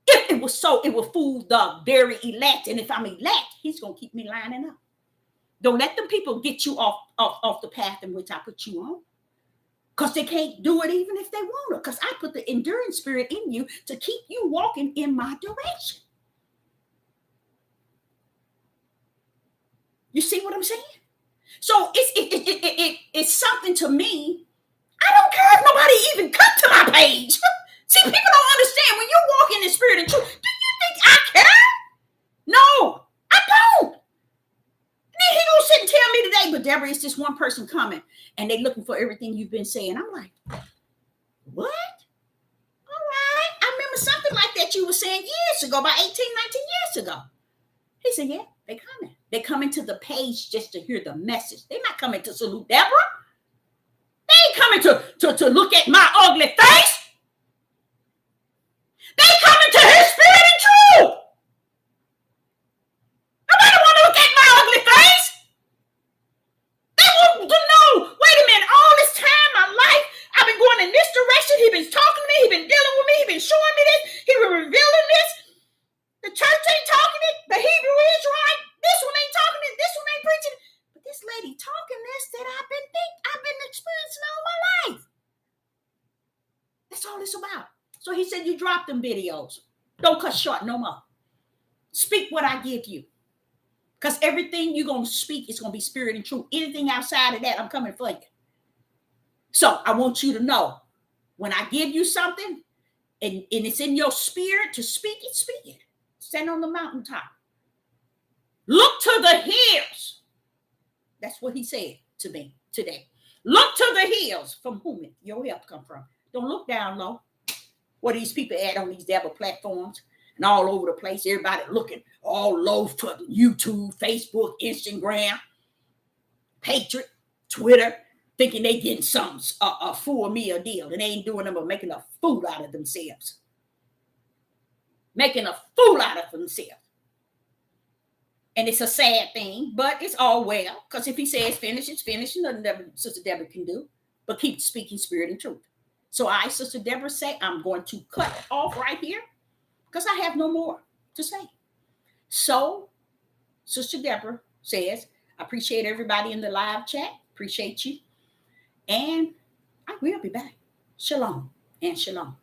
If it was so, it would fool the very elect. And if I'm elect, he's going to keep me lining up. Don't let them people get you off the path in which I put you on. Because they can't do it even if they want to. Because I put the endurance spirit in you to keep you walking in my direction. You see what I'm saying? So it's something to me. I don't care if nobody even come to my page. See, people don't understand when you walk in the spirit and truth. Do you think I care? No, I don't. Then he gonna sit and tell me today, but Deborah, it's just one person coming and they looking for everything you've been saying. I'm like, what? All right. I remember something like that you were saying years ago, about 18, 19 years ago. He said, yeah, they coming. They coming to the page just to hear the message. They're not coming to salute Deborah. They ain't coming to look at my ugly face. They coming to his spirit and truth. Nobody want to look at my ugly face. They want to know, wait a minute, all this time, my life, I've been going in this direction. He been talking to me. He been dealing with me. He been showing me this. He been revealing this. The church ain't talking it. The Hebrew Israelite, this one ain't talking it. This one ain't preaching it. But this lady talking this that I've been experiencing all my life. That's all it's about. So he said, you drop them videos. Don't cut short no more. Speak what I give you. Because everything you're going to speak is going to be spirit and truth. Anything outside of that, I'm coming for you. So I want you to know, when I give you something, and it's in your spirit to speak it, speak it. Stand on the mountaintop. Look to the hills. That's what he said to me today. Look to the hills from whom your help come from. Don't look down low. What these people at on these devil platforms and all over the place. Everybody looking all low for YouTube, Facebook, Instagram, Patriot, Twitter, thinking they getting something, a full meal deal. And they ain't doing them but making a fool out of themselves. Making a fool out of themselves. And it's a sad thing, but it's all well, because if he says finish, it's finished. Nothing Sister Deborah can do but keep speaking spirit and truth. So I, Sister Deborah, say I'm going to cut off right here because I have no more to say. So Sister Deborah says, I appreciate everybody in the live chat. Appreciate you. And I will be back. Shalom and shalom.